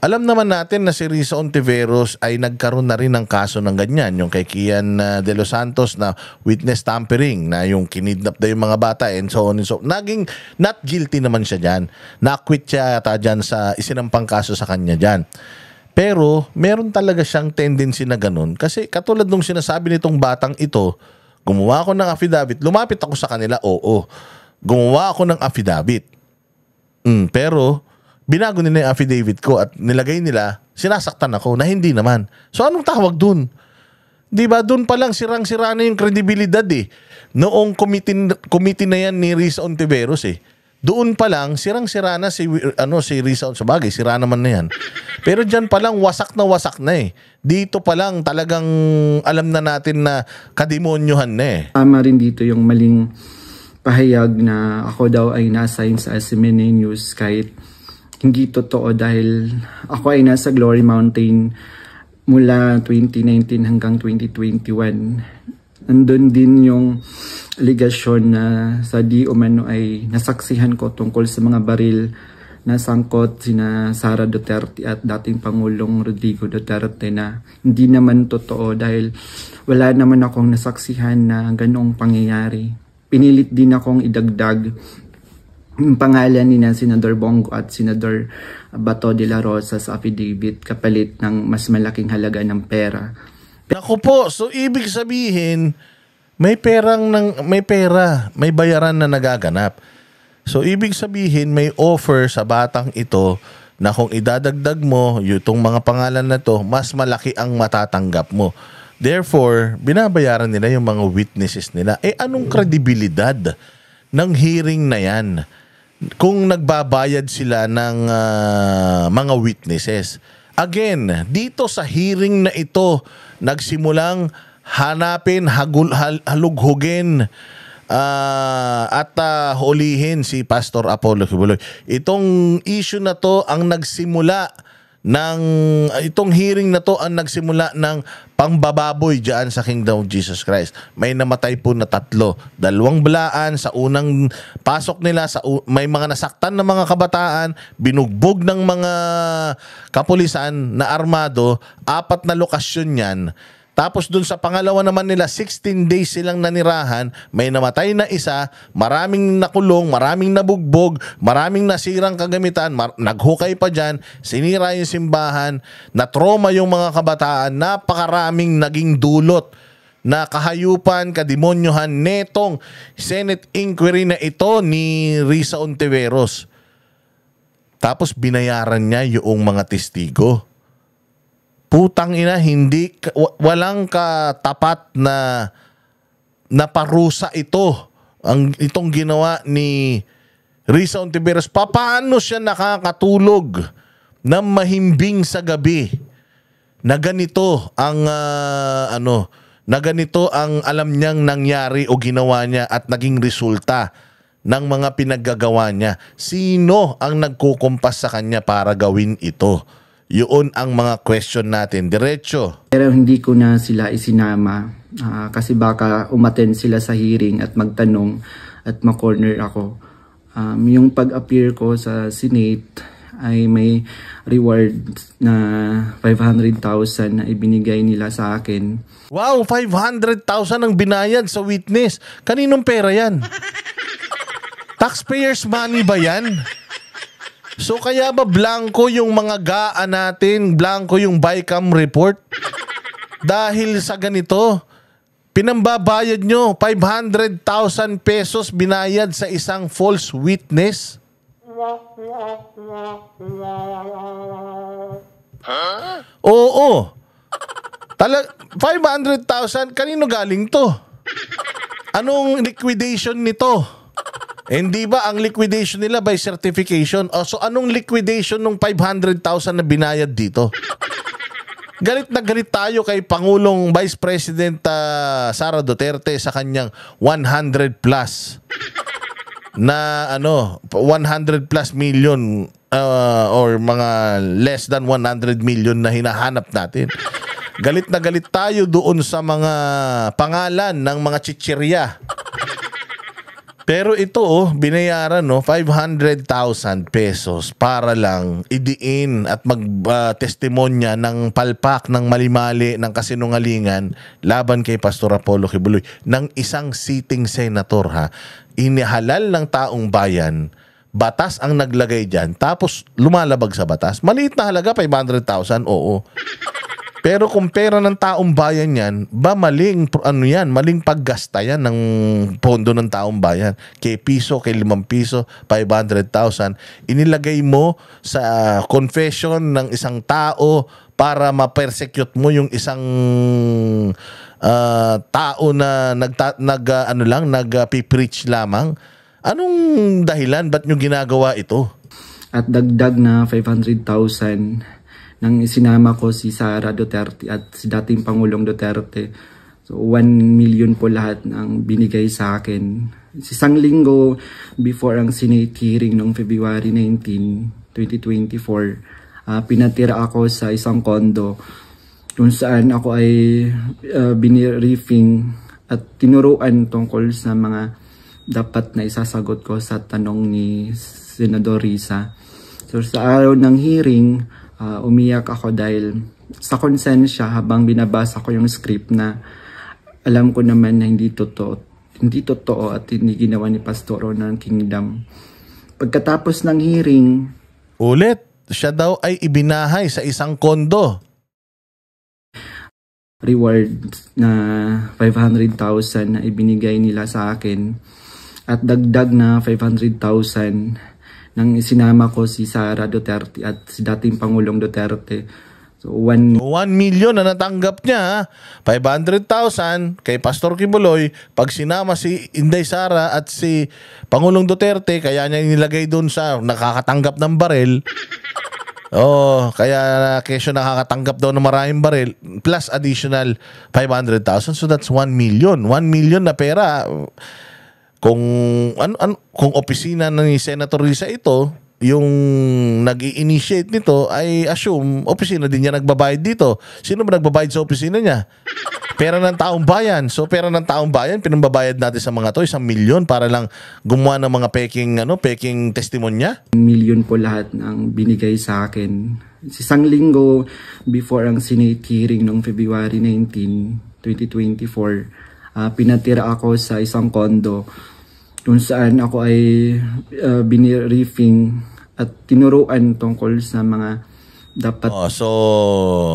Alam naman natin na si Risa Ontiveros ay nagkaroon na rin ng kaso ng ganyan. Yung kay Kian De Los Santos na witness tampering, na yung kinidnap na yung mga bata and so on and so on. Naging not guilty naman siya dyan. Na-acquit siya yata dyan sa isinampang kaso sa kanya dyan. Pero meron talaga siyang tendency na ganun. Kasi katulad nung sinasabi nitong batang ito, gumawa ako ng affidavit. Lumapit ako sa kanila, gumawa ako ng affidavit. Pero binago nila yung affidavit ko at nilagay nila, sinasaktan ako, na hindi naman. So anong tawag dun? Diba, dun pa lang sirang-sira na yung kredibilidad Noong committee na yan ni Risa Ontiveros Doon pa lang, sirang-sira na si Risa, sa bagay, sira naman na yan. Pero dyan pa lang, wasak na Dito pa lang, talagang alam na natin na kademonyohan na Tama rin dito yung maling pahayag na ako daw ay na-assign sa SMNA News kahit hindi totoo, dahil ako ay nasa Glory Mountain mula 2019 hanggang 2021. Nandun din yung aligasyon na sa di umano ay nasaksihan ko tungkol sa mga baril na sangkot sina Sara Duterte at dating Pangulong Rodrigo Duterte na hindi naman totoo dahil wala naman akong nasaksihan na ganoong pangyayari. Pinilit din akong idagdag yung pangalan ni Senador Bongo at Senador Bato de la Rosa sa affidavit kapalit ng mas malaking halaga ng pera. Naku po, so ibig sabihin may bayaran na nagaganap. So ibig sabihin may offer sa batang ito na kung idadagdag mo itong mga pangalan na to, mas malaki ang matatanggap mo. Therefore, binabayaran nila yung mga witnesses nila. Anong kredibilidad ng hearing na yan kung nagbabayad sila ng mga witnesses? Again, dito sa hearing na ito, nagsimulang hanapin, halughugin at hulihin si Pastor Apollo Kibuloy. Itong issue na to ang nagsimula ng itong hearing na to ang nagsimula ng pangbababoy diyan sa Kingdom of Jesus Christ. May namatay po na 3, 2 balaan sa unang pasok nila, may mga nasaktan na mga kabataan, binugbog ng mga kapulisan na armado, 4 na lokasyon yan. Tapos dun sa pangalawa naman nila, 16 days silang nanirahan, may namatay na isa, maraming nakulong, maraming nabugbog, maraming nasirang kagamitan, naghukay pa dyan, sinira yung simbahan, na-trauma yung mga kabataan, napakaraming naging dulot na kahayupan, kademonyohan netong Senate inquiry na ito ni Risa Ontiveros. Tapos binayaran niya yung mga testigo. Putang ina, walang katapat na parusa ito. Itong ginawa ni Risa Ontiveros. Paano siya nakakatulog na mahimbing sa gabi na ganito ang na ganito ang alam niyang nangyari o ginawa niya at naging resulta ng mga pinaggagawa niya? Sino ang nagkukumpas sa kanya para gawin ito? Yun ang mga question natin. Diretso. Pero hindi ko na sila isinama kasi baka umattend sila sa hearing at magtanong at ma-corner ako. Yung pag-appear ko sa Senate ay may reward na 500,000 na ibinigay nila sa akin. Wow, 500,000 ang binayad sa witness. Kaninong pera yan? Taxpayers money ba yan? So kaya ba blanco yung mga GAA natin, blanco yung BICAM report? Dahil sa ganito, pinambabayad nyo 500,000 pesos binayad sa isang false witness? Oo. 500,000, kanino galing to? Anong liquidation nito? Hindi ba ang liquidation nila by certification? So anong liquidation ng 500,000 na binayad dito? Galit na galit tayo kay Pangulong Vice President Sara Duterte sa kanyang 100 plus na 100 plus million or mga less than 100 million na hinahanap natin. Galit na galit tayo doon sa mga pangalan ng mga chichirya. Pero ito binayaran 500,000 pesos para lang idiin at mag-testimonya ng palpak ng mali-mali ng kasinungalingan laban kay Pastor Apollo Kibuloy ng isang sitting senator ha. Inihalal ng taong bayan, batas ang naglagay dyan, tapos lumalabag sa batas. Maliit na halaga, 500,000, oo. Pero kung pera ng taong bayan yan, maling maling paggasta yan ng pondo ng taong bayan. Kay piso, kay 5 piso, 500,000. Inilagay mo sa confession ng isang tao para ma-persecute mo yung isang tao na nag-preach lamang. Anong dahilan? Ba't nyo ginagawa ito? At dagdag na 500,000 nang isinama ko si Sara Duterte at si dating Pangulong Duterte. So 1 million po lahat ng binigay sa akin. Isang linggo before ang Senate hearing noong February 19, 2024, pinatira ako sa isang kondo kung saan ako ay biniriefing at tinuruan tungkol sa mga dapat na isasagot ko sa tanong ni Senador Risa. So sa araw ng hearing, umiyak ako dahil sa konsensya habang binabasa ko yung script na alam ko naman na hindi totoo at hindi ginawa ni Pastoro ng Kingdom. Pagkatapos ng hearing, ulit, siya daw ay ibinahay sa isang kondo. Reward na 500,000 na ibinigay nila sa akin at dagdag na 500,000 nang isinama ko si Sara Duterte at si dating Pangulong Duterte. So 1 million na natanggap niya, 500,000 kay Pastor Kibuloy. Pag sinama si Inday Sara at si Pangulong Duterte, kaya niya nilagay doon sa nakakatanggap ng baril. Kaya kesyo nakakatanggap daw ng maraming baril plus additional 500,000. So that's 1 million. 1 million na pera. Kung opisina ni Senator Risa ito, yung nag-i-initiate nito ay assume opisina din niya nagbabayad dito. Sino ba nagbabayad sa opisina niya? Pera ng taong bayan. So pera ng taong bayan, pinambabayad natin sa mga to, 1,000,000 para lang gumawa ng mga peking testimonya. 1,000,000 po lahat ng binigay sa akin. Isang linggo before ang Senate hearing noong February 19, 2024, pinatira ako sa isang condo kung saan ako ay biniriefing at tinuruan tungkol sa mga dapat. So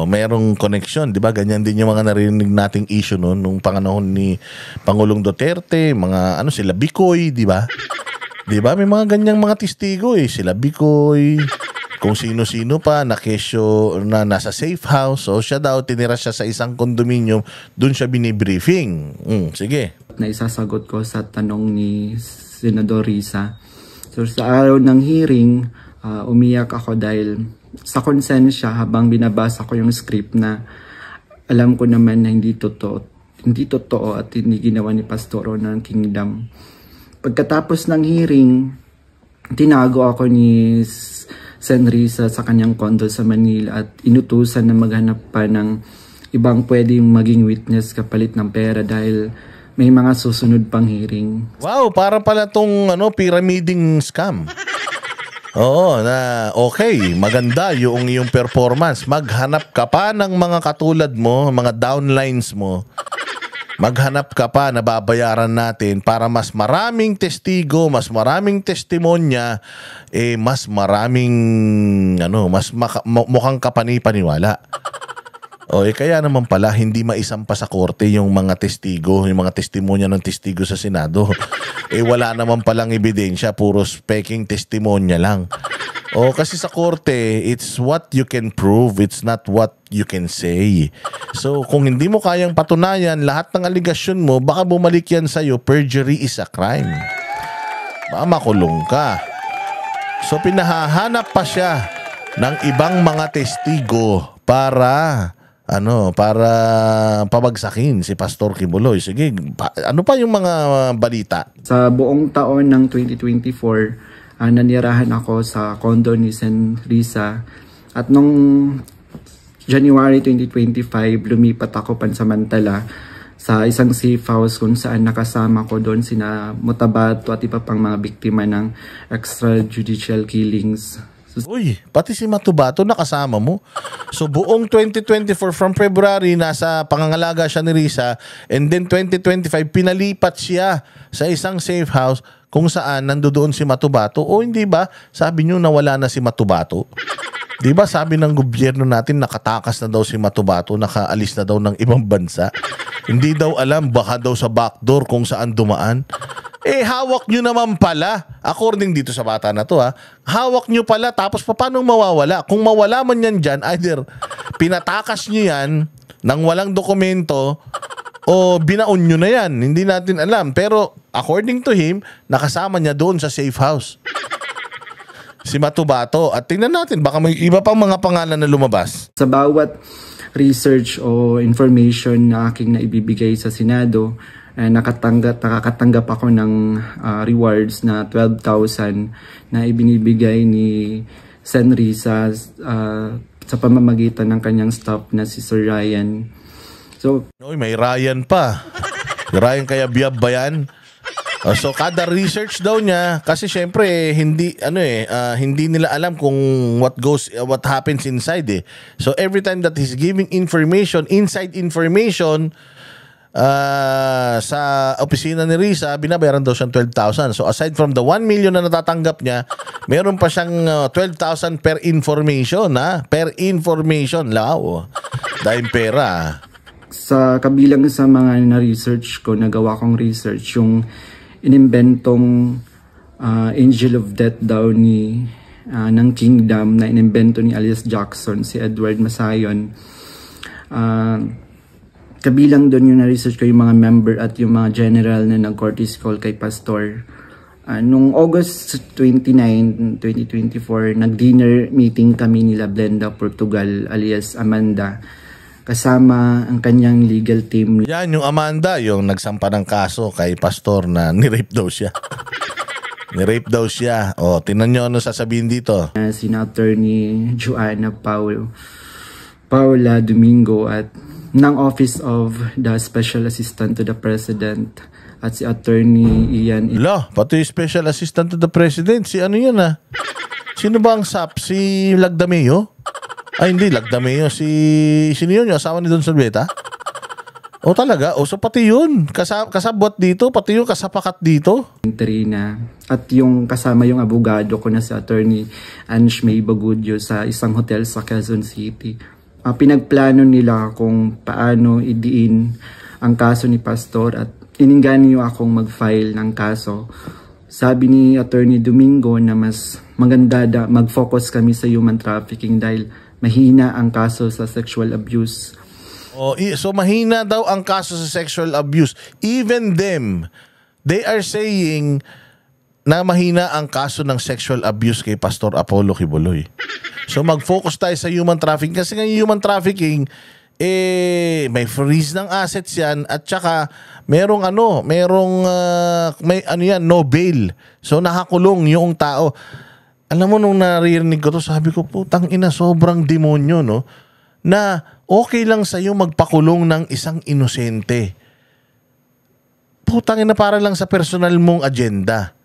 merong connection, 'di ba? Ganyan din yung mga narinig nating issue noon nung panganahon ni Pangulong Duterte, mga sila Bicoy, 'di ba? 'Di ba? May mga ganyang mga testigo sila Bicoy, kung sino-sino pa na kesyo na nasa safe house. So siya daw tinira siya sa isang condominium, doon siya binibriefing. Sige. Na isasagot ko sa tanong ni Senador Risa. So sa araw ng hearing, umiyak ako dahil sa konsensya habang binabasa ko yung script na alam ko naman na hindi totoo at hindi ginawa ni Pastor ng Kingdom. Pagkatapos ng hearing, tinago ako ni Sen Risa sa kanyang condo sa Manila at inutusan na maghanap pa ng ibang pwedeng maging witness kapalit ng pera dahil may mga susunod pang hearing. Wow, para pala tong pyramiding scam. Oo, na okay, maganda yung iyong performance. Maghanap ka pa ng mga katulad mo, mga downlines mo. Maghanap ka pa na babayaran natin para mas maraming testigo, mas maraming testimonya, mas maraming mukhang kapani-paniwala. Kaya naman pala hindi maisampa sa korte yung mga testigo, yung mga testimonya ng testigo sa Senado. Wala naman palang ebidensya, puro peking testimonya lang. Kasi sa korte, it's what you can prove, it's not what you can say. So kung hindi mo kayang patunayan lahat ng aligasyon mo, baka bumalik yan sa'yo, perjury is a crime. Baka makulong ka. So pinahahanap pa siya ng ibang mga testigo para pabagsakin si Pastor Kibuloy. Sige, ano pa yung mga balita? Sa buong taon ng 2024, nanirahan ako sa condo ni Sen Risa. At nung January 2025, lumipat ako pansamantala sa isang safe house kung saan nakasama ko doon sina Mutabato at iba pang mga biktima ng extrajudicial killings. Uy, pati si Matubato nakasama mo. So buong 2024 from February nasa pangangalaga siya ni Risa, and then 2025 pinalipat siya sa isang safe house kung saan nandoon si Matubato. Hindi ba? Sabi niyo nawala na si Matubato. 'Di ba sabi ng gobyerno natin nakatakas na daw si Matubato, nakaalis na daw ng ibang bansa. Hindi daw alam, baka daw sa backdoor kung saan dumaan. Hawak nyo naman pala. According dito sa bata na to hawak nyo pala, tapos paano mawawala? Kung mawala man yan dyan, either pinatakas nyo yan nang walang dokumento o binaon nyo na yan. Hindi natin alam. Pero according to him, nakasama niya doon sa safe house si Matubato. At tingnan natin, baka may iba pang mga pangalan na lumabas. Sa bawat research o information na aking naibibigay sa Senado, nakakatanggap ako ng rewards na 12,000 na ibinibigay ni Sen Risa sa pamamagitan ng kanyang staff na si Sir Ryan. So, may Ryan pa. Ryan kaya biyab ba yan? So kada research daw niya, kasi syempre hindi nila alam kung what happens inside So every time that he's giving inside information sa opisina ni Risa, binabayaran daw siyang 12,000. So aside from the 1 million na natatanggap niya, meron pa siyang 12,000 per information. Per information. Lao. Dahil pera. Sa kabilang sa mga na-research ko, nagawa kong research, yung inimbentong Angel of Death daw ng Kingdom na inimbento ni Alias Jackson, si Edward Masayon. Kabilang doon yung na-research ko yung mga member at yung mga general na nag-courtesy call kay Pastor. Nung August 29, 2024, nag-dinner meeting kami nila Blenda Portugal alias Amanda, kasama ang kanyang legal team. Yan yung Amanda, yung nagsampa ng kaso kay Pastor na ni-rape daw siya. Ni-rape daw siya. O, tingnan nyo ano sasabihin dito. Sina Attorney Joanna Paula Domingo at ng Office of the Special Assistant to the President at si Attorney Ian Pati Special Assistant to the President. Si ano yan Sino ba ang SAP? Si Lagdameo? Ay hindi, Lagdameo. Sino yun? Yung asawa ni Don Solveta? O talaga? O so pati yun. Kasabwat dito, pati yung kasapakat dito. Trina. At yung kasama yung abogado ko na si Attorney Ange May Bagudyo sa isang hotel sa Quezon City. Pinagplano nila kung paano idiin ang kaso ni Pastor at ininganyo akong mag-file ng kaso. Sabi ni Attorney Domingo na mas maganda mag-focus kami sa human trafficking dahil mahina ang kaso sa sexual abuse. So mahina daw ang kaso sa sexual abuse. Even them, they are saying na mahina ang kaso ng sexual abuse kay Pastor Apollo Kibuloy. So mag-focus tayo sa human trafficking kasi yung human trafficking may freeze ng assets yan at saka merong no bail. So nakakulong yung tao. Alam mo nung naririnig ko to, sabi ko putang ina, sobrang demonyo no, na okay lang sa'yo magpakulong ng isang inosente. Putang ina, para lang sa personal mong agenda.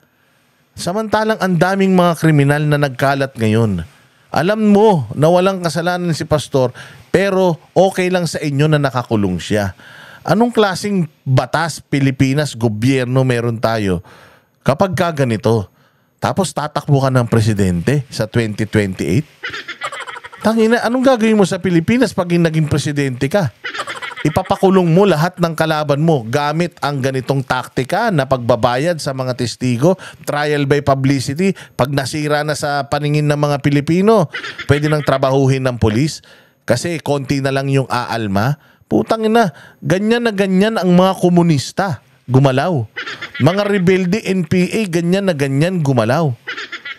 Samantalang ang daming mga kriminal na nagkalat ngayon. Alam mo na walang kasalanan si Pastor, pero okay lang sa inyo na nakakulong siya. Anong klaseng batas, Pilipinas, gobyerno meron tayo kapag ganito? Tapos tatakbo ka ng presidente sa 2028? Tangina, anong gagawin mo sa Pilipinas pag naging presidente ka? Ipapakulong mo lahat ng kalaban mo gamit ang ganitong taktika na pagbabayad sa mga testigo, trial by publicity. Pag nasira na sa paningin ng mga Pilipino, pwede nang trabahuhin ng pulis kasi konti na lang yung aalma. Putang ina, ganyan na ganyan ang mga komunista gumalaw. Mga rebelde NPA, ganyan na ganyan gumalaw.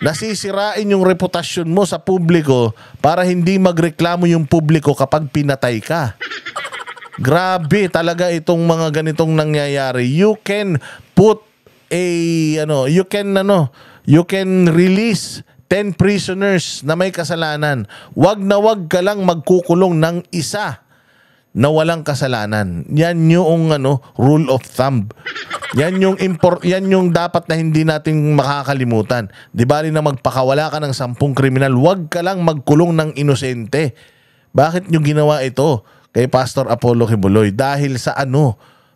Nasisirain yung reputasyon mo sa publiko para hindi magreklamo yung publiko kapag pinatay ka. Grabe talaga itong mga ganitong nangyayari. You can you can release 10 prisoners na may kasalanan. Wag na wag ka lang magkukulong ng isa na walang kasalanan. Yan yung rule of thumb. Yan yung dapat na hindi natin makakalimutan. Di ba rin na magpakawala ka ng 10 kriminal, wag ka lang magkulong ng inosente. Bakit nyo ginawa ito kay Pastor Apollo Kibuloy? Dahil sa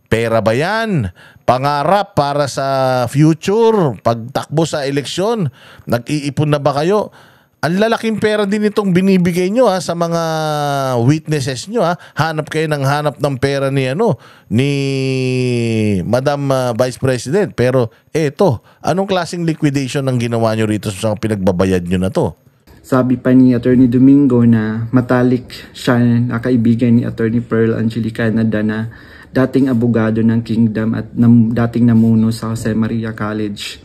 pera ba yan? Pangarap para sa future? Pagtakbo sa eleksyon? Nag-iipon na ba kayo? Ang lalaking pera din itong binibigay nyo sa mga witnesses nyo. Hanap kayo ng pera ni Madam Vice President. Pero anong klaseng liquidation ang ginawa nyo rito sa pinagbabayad nyo na to? Sabi pa ni Attorney Domingo na matalik siya na kaibigan ni Attorney Pearl Angelica Canada na dating abogado ng Kingdom at dating namuno sa Jose Maria College.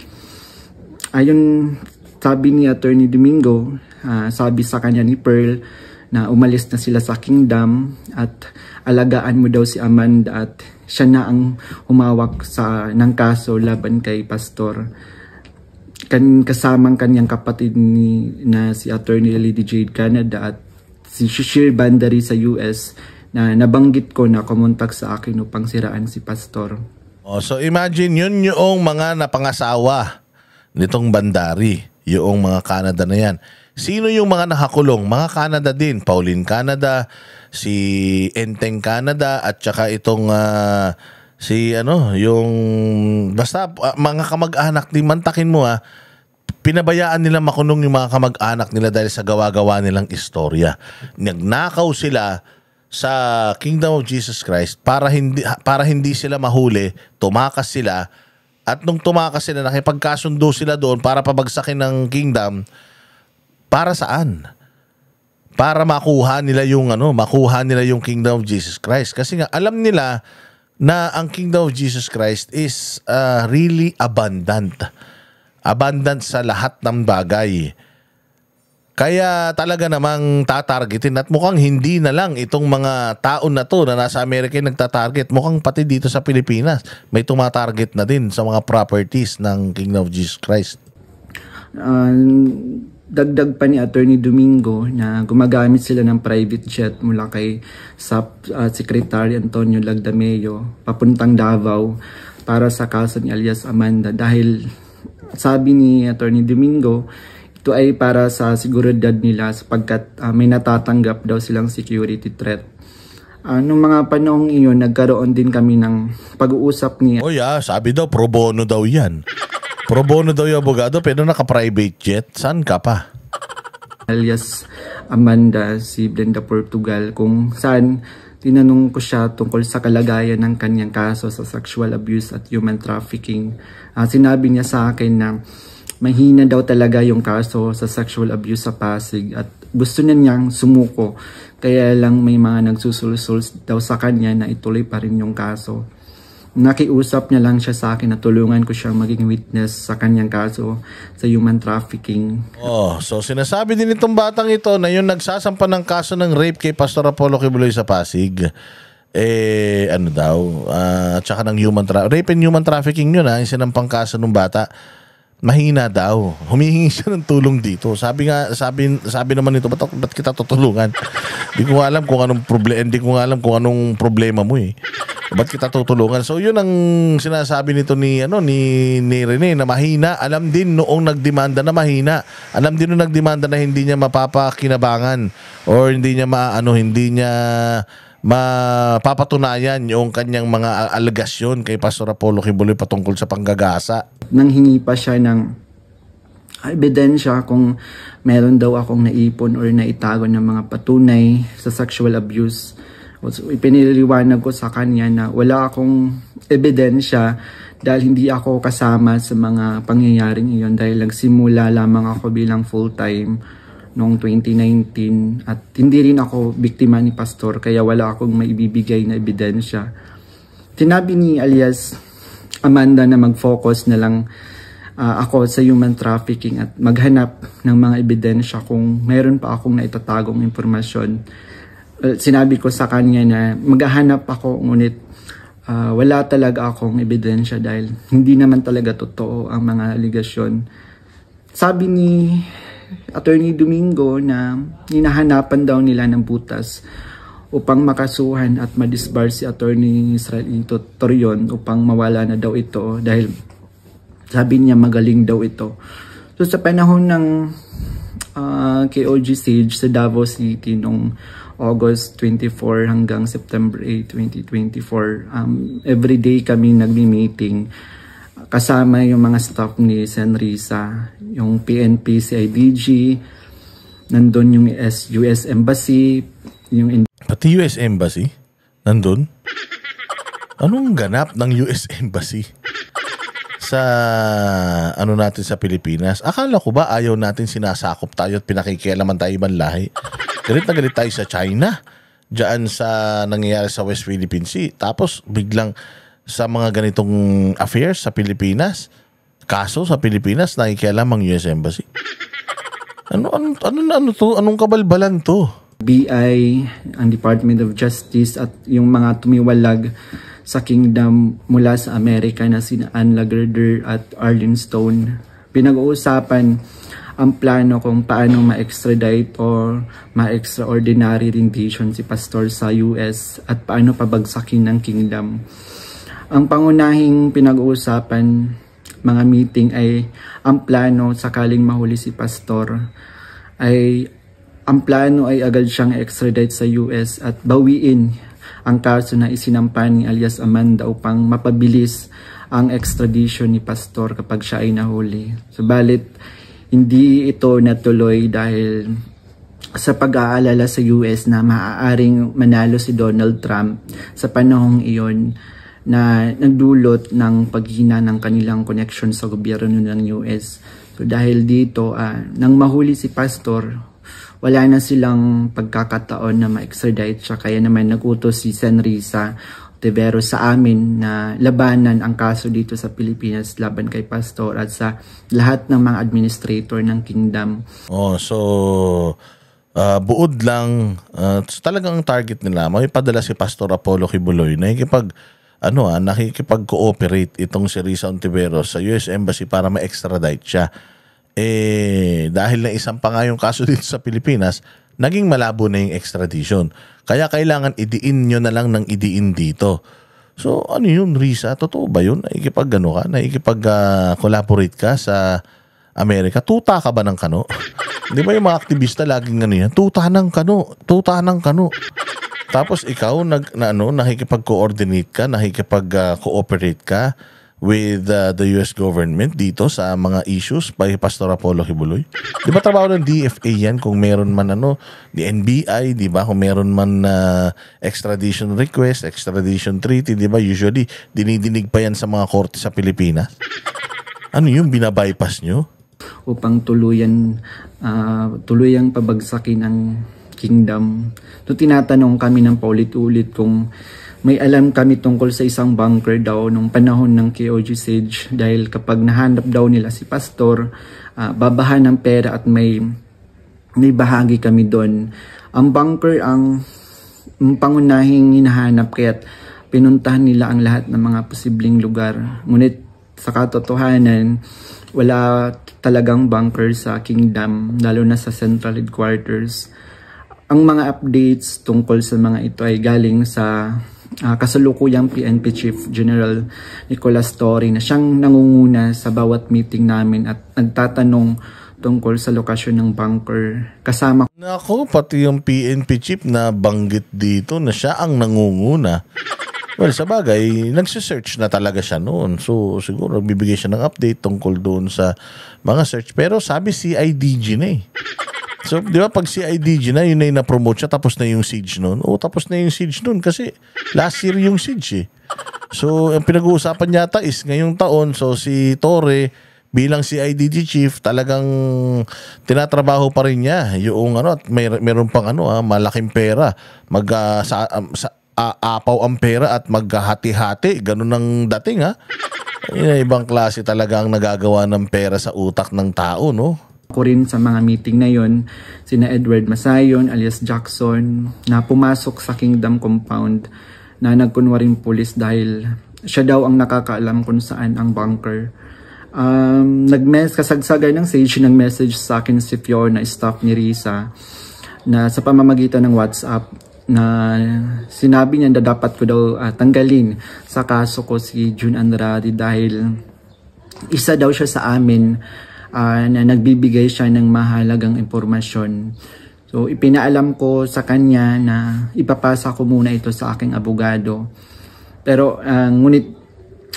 Ayon sabi ni Attorney Domingo, sabi sa kanya ni Pearl na umalis na sila sa Kingdom at alagaan mo daw si Amanda at siya na ang humawak ng kaso laban kay Pastor. Kasamang kanyang kapatid na si Attorney Lady Jade Canada at si Shishir Bandari sa US na nabanggit ko na kumontak sa akin upang siraan si Pastor. So imagine yun yung mga napangasawa nitong Bandari. Yung mga Canada na yan. Sino yung mga nakakulong? Mga Canada din. Pauline Canada, si Enteng Canada, at saka itong yung basta mga kamag-anak din. Mantakin mo pinabayaan nila makulong yung mga kamag-anak nila dahil sa gawa-gawa nilang istorya. Nagnakaw sila sa Kingdom of Jesus Christ para hindi sila mahuli, tumakas sila. At nung tumakas sila, nakipagkasundo sila doon para pabagsakin ng kingdom. Para saan? Para makuha nila yung Kingdom of Jesus Christ. Kasi nga alam nila na ang Kingdom of Jesus Christ is really abundant. Abundant sa lahat ng bagay. Kaya talaga namang tatargetin at mukhang hindi na lang itong mga taon na to na nasa Amerika yung nagtatarget. Mukhang pati dito sa Pilipinas may tumatarget na din sa mga properties ng Kingdom of Jesus Christ. Dagdag pa ni Attorney Domingo na gumagamit sila ng private jet mula kay Secretary Antonio Lagdameo papuntang Davao para sa kaso ni alias Amanda, dahil sabi ni Attorney Domingo ito ay para sa seguridad nila sapagkat may natatanggap daw silang security threat. Noong mga panahong iyon, nagkaroon din kami ng pag-uusap ni... Sabi daw pro bono daw yan. Pro bono daw yung abogado pero naka-private jet. Saan ka pa? Alias Amanda, si Brenda Portugal, kung saan tinanong ko siya tungkol sa kalagayan ng kanyang kaso sa sexual abuse at human trafficking. Sinabi niya sa akin na mahina daw talaga yung kaso sa sexual abuse sa Pasig at gusto niya niyang sumuko. Kaya lang may mga nagsusulsul daw sa kanya na ituloy pa rin yung kaso. Nakiusap niya lang siya sa akin na tulungan ko siyang maging witness sa kanyang kaso sa human trafficking. So sinasabi din itong batang ito na yung nagsasampa ng kaso ng rape kay Pastor Apollo Kibuloy sa Pasig. Tsaka ng rape and human trafficking yun yung sinampang kaso ng bata. Mahina daw. Humihingi siya ng tulong dito. Sabi naman nito, ba't kita tutulungan? Hindi ko alam kung anong problema mo eh. Ba't kita tutulungan? So yun ang sinasabi nito ni Rene na mahina. Alam din noong nagdemanda na mahina. Alam din noong nagdemanda na hindi niya mapapakinabangan or hindi niya mapapatunayan yung kanyang mga alegasyon kay Pastor Apollo Kibuloy patungkol sa panggagasa. Nanghingi pa siya ng ebidensya kung meron daw akong naipon or naitago ng mga patunay sa sexual abuse. So, ipiniliwanag ko sa kanya na wala akong ebidensya dahil hindi ako kasama sa mga pangyayaring iyon dahil nagsimula lamang ako bilang full-time noong 2019 at hindi rin ako biktima ni Pastor kaya wala akong maibibigay na ebidensya. Sinabi ni alias Amanda na mag-focus na lang ako sa human trafficking at maghanap ng mga ebidensya kung meron pa akong naitatagong impormasyon. Sinabi ko sa kanya na maghahanap ako ngunit wala talaga akong ebidensya dahil hindi naman talaga totoo ang mga aligasyon. Sabi ni Attorney Domingo na hinahanapan daw nila ng butas upang makasuhan at madisbar si Attorney Israelito Torion upang mawala na daw ito dahil sabi niya magaling daw ito. So sa panahon ng KOG Sage sa Davao City noong August 24 hanggang September 8, 2024, everyday kami nagmi-meeting kasama yung mga staff ni Senrisa, yung PNP, CIDG, nandun yung US Embassy, Pati US Embassy? Nandun? Anong ganap ng US Embassy sa natin sa Pilipinas? Akala ko ba ayaw natin sinasakop tayo at pinakikialaman tayo ibang lahi? Galit na galit tayo sa China, diyan sa nangyayari sa West Philippine Sea. Tapos biglang sa mga ganitong affairs sa Pilipinas, kaso sa Pilipinas, nakikialam ang US Embassy. Anong kabalbalan to? BI, ang Department of Justice at yung mga tumiwalag sa kingdom mula sa Amerika na sina Ann Lagarder at Arlene Stone. Pinag-uusapan ang plano kung paano ma-extradite or ma-extraordinary rendition si Pastor sa US at paano pabagsakin ng kingdom. Ang pangunahing pinag-uusapan mga meeting ay ang plano sakaling mahuli si Pastor ang plano ay agad siyang extradite sa US at bawiin ang kaso na isinampa ni alias Amanda upang mapabilis ang extradition ni Pastor kapag siya ay nahuli. Subalit, hindi ito natuloy dahil sa pag-aalala sa US na maaaring manalo si Donald Trump sa panahong iyon na nagdulot ng paghina ng kanilang connection sa gobyerno ng US. So dahil dito, nang mahuli si Pastor, wala na silang pagkakataon na ma-extradite siya. Kaya naman nagutos si Senrisa Tiberos sa amin na labanan ang kaso dito sa Pilipinas laban kay Pastor at sa lahat ng mga administrator ng kingdom. So buod lang, talagang ang target nila, may padala si Pastor Apollo Kibuloy na nakikipag-cooperate itong si Risa Ontiveros sa US Embassy para ma-extradite siya. Dahil na isang pa nga yung kaso dito sa Pilipinas, naging malabo na yung extradition. Kaya kailangan idiin nyo na lang ng idiin dito. So ano yun, Risa? Totoo ba yun? Nakikipag-collaborate ka sa Amerika? Tuta ka ba ng kano? Di ba yung mga aktivista laging yan? Tuta ng kano. Tapos ikaw nakikipag-coordinate ka, nakikipag-cooperate ka with the US government dito sa mga issues by Pastor Apollo Kibuloy. Di ba trabaho ng DFA yan kung meron man the NBI, di ba? Kung meron man extradition request, extradition treaty, di ba? Usually, dinidinig pa yan sa mga korte sa Pilipinas. Ano yung binabypass nyo? Upang tuluyang pabagsakin ang kingdom. So tinatanong kami ng paulit-ulit kung may alam kami tungkol sa isang bunker daw nung panahon ng KOJ Siege dahil kapag nahanap daw nila si Pastor, babahan ng pera at may bahagi kami doon. Ang bunker ang pangunahing hinahanap kaya't pinuntahan nila ang lahat ng mga posibleng lugar. Ngunit sa katotohanan, wala talagang bunker sa kingdom, lalo na sa central headquarters. Ang mga updates tungkol sa mga ito ay galing sa kasalukuyang PNP Chief General Nicolas Torre na siyang nangunguna sa bawat meeting namin at nagtatanong tungkol sa lokasyon ng bunker. Kasama Nako, pati yung PNP Chief na banggit dito na siya ang nangunguna. Well, sa bagay, nagsisearch na talaga siya noon. So, siguro bibigay siya ng update tungkol doon sa mga search. Pero sabi CIDG na eh. So, di ba pag CIDG na, yun na yung na-promote siya, tapos na yung siege noon. Tapos na yung siege noon kasi last year yung siege eh. So, ang pinag-uusapan yata is ngayong taon, so si Torre bilang CIDG chief, talagang tinatrabaho pa rin niya yung at meron pang malaking pera. Apaw ang pera at maghahati-hati. Ganun ang dating ibang klase talaga ang nagagawa ng pera sa utak ng tao, no? Ako rin sa mga meeting na yon, sina Edward Masayon alias Jackson na pumasok sa Kingdom Compound na nagkunwaring pulis dahil siya daw ang nakakaalam kung saan ang bunker. Kasagsagan ng Sage ng message sa akin si Fiona, staff ni Risa, na sa pamamagitan ng WhatsApp na sinabi niya na dapat ko daw tanggalin sa kaso ko si June Andrade dahil isa daw siya sa amin na nagbibigay siya ng mahalagang impormasyon. So ipinaalam ko sa kanya na ipapasa ko muna ito sa aking abogado. Pero ngunit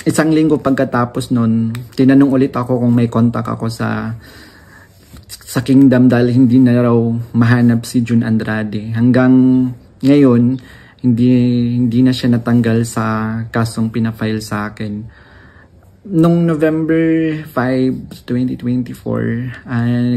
isang linggo pagkatapos nun, tinanong ulit ako kung may contact ako sa Kingdom dahil hindi na raw mahanap si June Andrade. Hanggang ngayon, hindi na siya natanggal sa kasong pinafile sa akin. Noong November 5, 2024,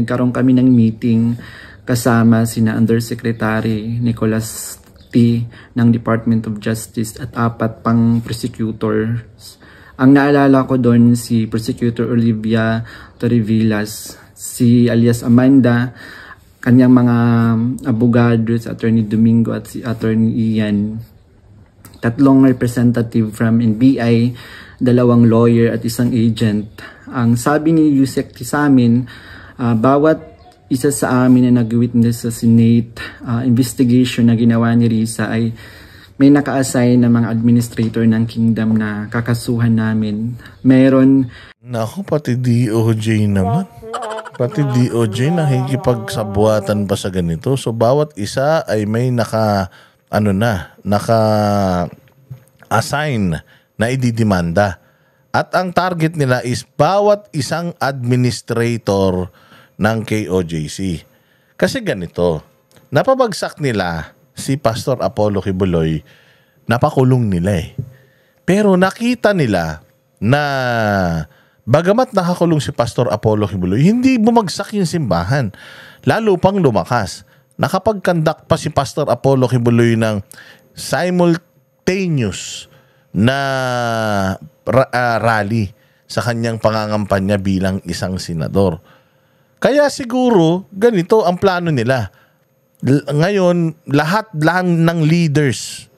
nagkaroon kami ng meeting kasama sina Undersecretary Nicolas T. ng Department of Justice at 4 pang prosecutors. Ang naalala ko doon si Prosecutor Olivia Torrevillas, si alias Amanda, kanyang mga abogado, si Attorney Domingo at si Attorney Ian, 3 representative from NBI, 2 lawyer at 1 agent. Ang sabi ni Yusek sa amin, bawat isa sa amin na nag-witness sa Senate investigation na ginawa ni Risa ay may naka-assign na mga administrator ng kingdom na kakasuhan namin. Meron... Naku, pati DOJ naman. Pati DOJ nakikipagsabuatan pa sa ganito. So, bawat isa ay may naka-assign na ididemanda. At ang target nila is bawat isang administrator ng KOJC. Kasi ganito, napabagsak nila si Pastor Apollo Kibuloy, napakulong nila eh. Pero nakita nila na bagamat nakakulong si Pastor Apollo Kibuloy, hindi bumagsak yung simbahan. Lalo pang lumakas. Nakapag-conduct pa si Pastor Apollo Kibuloy ng simultaneous na rally sa kanyang pangangampanya bilang isang senador. Kaya siguro ganito ang plano nila. Ngayon, lahat lang ng leaders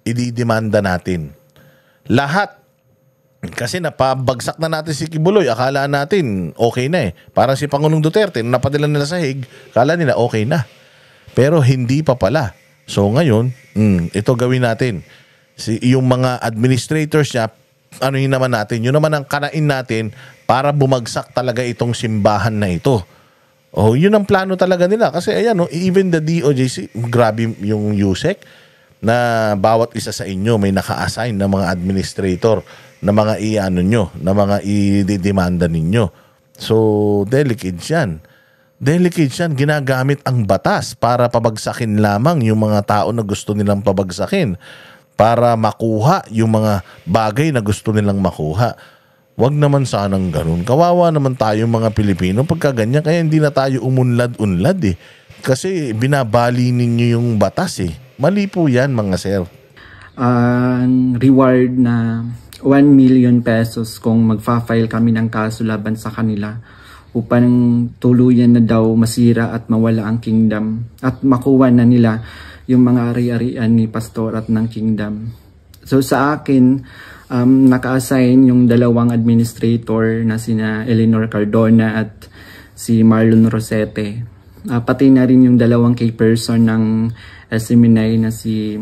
ididemanda natin. Lahat. Kasi napabagsak na natin si Kibuloy. Akala natin okay na eh. Parang si Pangulong Duterte, napadala nila sa Hague, akala nila okay na. Pero hindi pa pala. So ngayon, ito gawin natin. Yung mga administrators niya, anuhin naman natin. Yun naman ang kanain natin para bumagsak talaga itong simbahan na ito. Oh, yun ang plano talaga nila. Kasi ayan, even the DOJ, grabe yung USEC, na bawat isa sa inyo may naka-assign na mga administrator na mga na mga i-demanda ninyo. So, delicate yan. Delicate yan. Ginagamit ang batas para pabagsakin lamang yung mga tao na gusto nilang pabagsakin, para makuha yung mga bagay na gusto nilang makuha. Wag naman sanang ganun. Kawawa naman tayo mga Pilipino pagka ganyan. Kaya hindi na tayo umunlad-unlad eh. Kasi binabali ninyo yung batas eh. Mali po yan mga sir. Reward na 1 million pesos kung magfa-file kami ng kaso laban sa kanila upang tuluyan na daw masira at mawala ang kingdom at makuha na nila yung mga ari-arian ni pastor at ng kingdom. So sa akin, naka-assign yung dalawang administrator na sina Eleanor Cardona at si Marlon Rosete. Pati na rin yung dalawang key person ng SMNI na si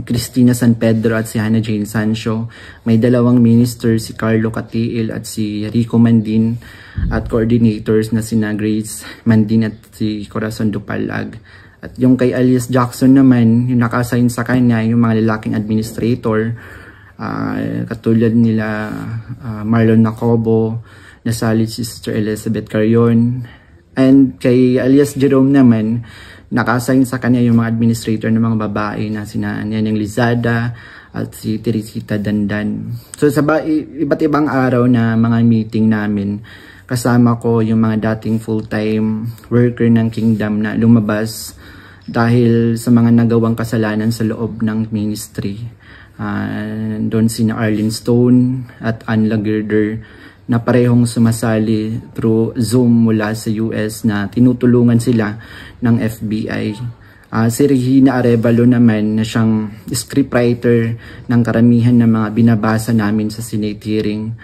Cristina San Pedro at si Hannah Jane Sancho. May dalawang minister, si Carlo Catiil at si Rico Mandin, at coordinators na sina Grace Mandin at si Corazon Dupalag. At yung kay Alias Jackson naman, yung naka-assign sa kanya, yung mga lalaking administrator, katulad nila Marlon Nacobo, nasali si Sister Elizabeth Carion. And kay Alias Jerome naman, naka-assign sa kanya yung mga administrator ng mga babae na sina Neneng Lizada at si Teresita Dandan. So sa iba't ibang araw na mga meeting namin, kasama ko yung mga dating full-time worker ng kingdom na lumabas dahil sa mga nagawang kasalanan sa loob ng ministry. Doon sina Arlene Stone at Ann Lagerder na parehong sumasali through Zoom mula sa US na tinutulungan sila ng FBI. Si Regina Arevalo naman na siyang scriptwriter ng karamihan ng mga binabasa namin sa Senate hearing.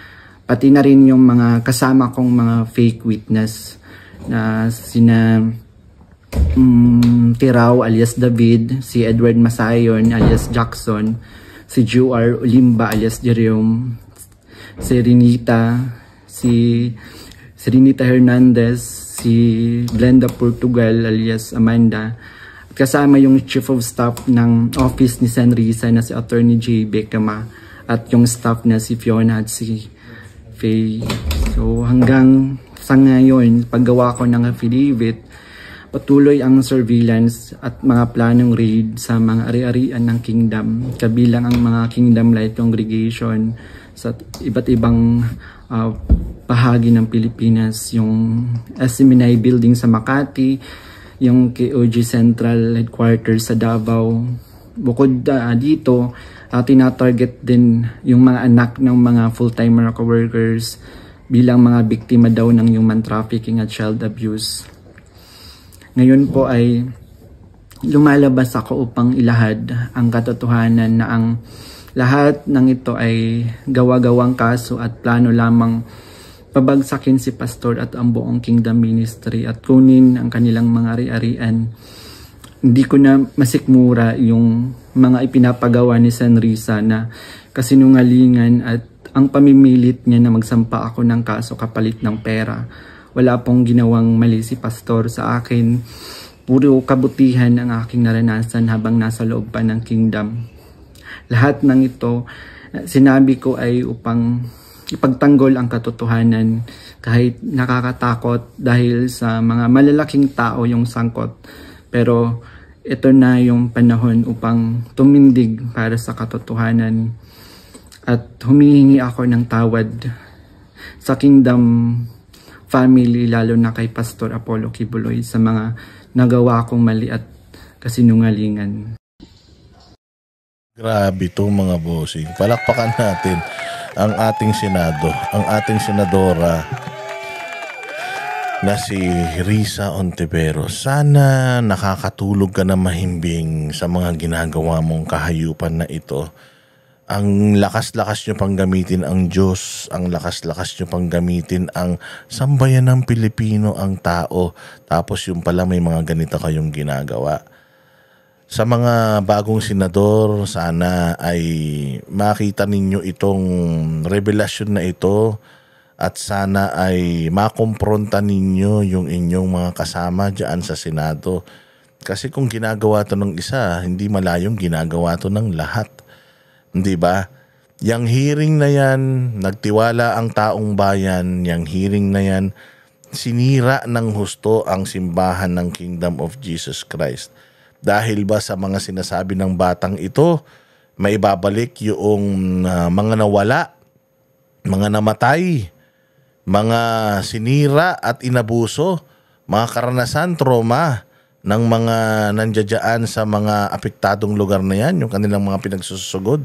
Pati na rin yung mga kasama kong mga fake witness na sina Tirao alias David, si Edward Masayon alias Jackson, si Juar Olimba alias Jerome, si Renita Hernandez, si Glenda Portugal alias Amanda, at kasama yung Chief of Staff ng Office ni Senrisa na si Attorney J. Becama, at yung staff na si Fiona at si Faye. So hanggang sa ngayon, paggawa ko ng affidavit, patuloy ang surveillance at mga planong raid sa mga ari-arian ng kingdom, kabilang ang mga Kingdom Light Congregation sa iba't ibang bahagi ng Pilipinas, yung SMNI building sa Makati, yung KOG Central Headquarters sa Davao. Bukod dito, tinatarget din yung mga anak ng mga full-time Miracle workers bilang mga biktima daw ng human trafficking at child abuse. Ngayon po ay lumalabas ako upang ilahad ang katotohanan na ang lahat ng ito ay gawa-gawang kaso at plano lamang pabagsakin si pastor at ang buong kingdom ministry at kunin ang kanilang mga ari-arian. Hindi ko na masikmura yung mga ipinapagawa ni Senrisa na kasinungalingan at ang pamimilit niya na magsampa ako ng kaso kapalit ng pera. Wala pong ginawang mali si pastor sa akin. Puro kabutihan ang aking naranasan habang nasa loob pa ng kingdom. Lahat ng ito, sinabi ko ay upang ipagtanggol ang katotohanan kahit nakakatakot dahil sa mga malalaking tao yung sangkot. Pero ito na yung panahon upang tumindig para sa katotohanan at humihingi ako ng tawad sa kingdom family, lalo na kay Pastor Apollo Kibuloy sa mga nagawa kong mali at kasinungalingan. Grabe to mga bossing. Palakpakan natin ang ating Senado, ang ating senadora na si Risa Ontiveros. Sana nakakatulog ka na mahimbing sa mga ginagawa mong kahayupan na ito. Ang lakas-lakas nyo pang gamitin ang Diyos, ang lakas-lakas nyo pang gamitin ang sambayan ng Pilipino, ang tao. Tapos yung pala may mga ganito kayong ginagawa. Sa mga bagong senador, sana ay makita ninyo itong revelasyon na ito at sana ay makompronta ninyo yung inyong mga kasama dyan sa Senado. Kasi kung ginagawa to ng isa, hindi malayong ginagawa to ng lahat. Hindi ba? Yang hearing na yan, nagtiwala ang taong bayan, yang hearing na yan, sinira ng husto ang simbahan ng Kingdom of Jesus Christ. Dahil ba sa mga sinasabi ng batang ito, may babalik yung mga nawala, mga namatay, mga sinira at inabuso, mga karanasan, trauma ng mga nandiyadyaan sa mga apektadong lugar na yan, yung kanilang mga pinagsusugod,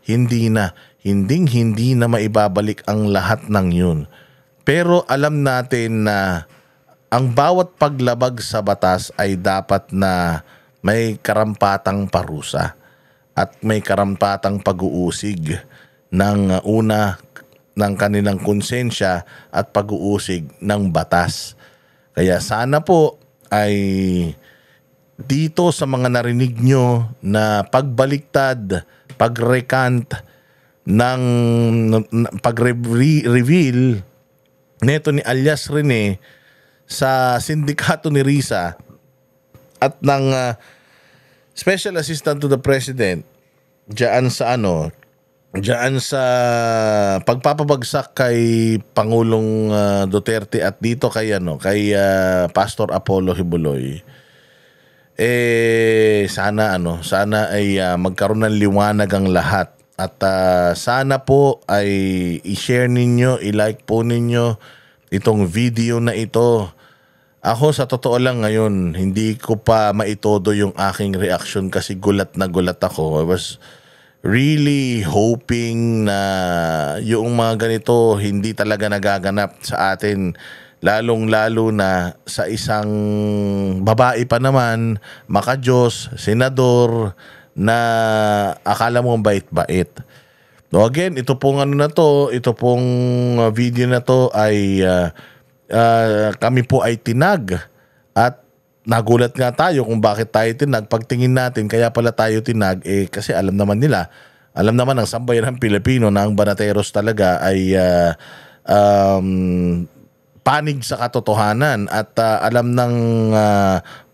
hindi na maibabalik ang lahat ng yun. Pero alam natin na ang bawat paglabag sa batas ay dapat na may karampatang parusa at may karampatang pag-uusig ng ng kanilang konsensya at pag-uusig ng batas. Kaya sana po ay dito sa mga narinig nyo na pagbaliktad, pag-recant ng pag-reveal neto ni alias Rene sa sindikato ni Risa at ng Special Assistant to the President diyan sa pagpapabagsak kay Pangulong Duterte at dito kay Pastor Apollo Hibuloy. Sana ay magkaroon ng liwanag ang lahat at sana po ay i-share ninyo, i-like po ninyo itong video na ito. Ako sa totoo lang ngayon, hindi ko pa maitodo yung aking reaction kasi gulat na gulat ako. I was really hoping na yung mga ganito hindi talaga nagaganap sa atin, lalong-lalo na sa isang babae pa naman, maka-Diyos, senador, na akala mo bait-bait. No, again, ito pong video na to ay kami po ay tinag at nagulat nga tayo kung bakit tayo tinag. Pagtingin natin, kaya pala tayo tinag, kasi alam naman ng sambayan ng Pilipino na ang Banateros talaga ay panig sa katotohanan at alam ng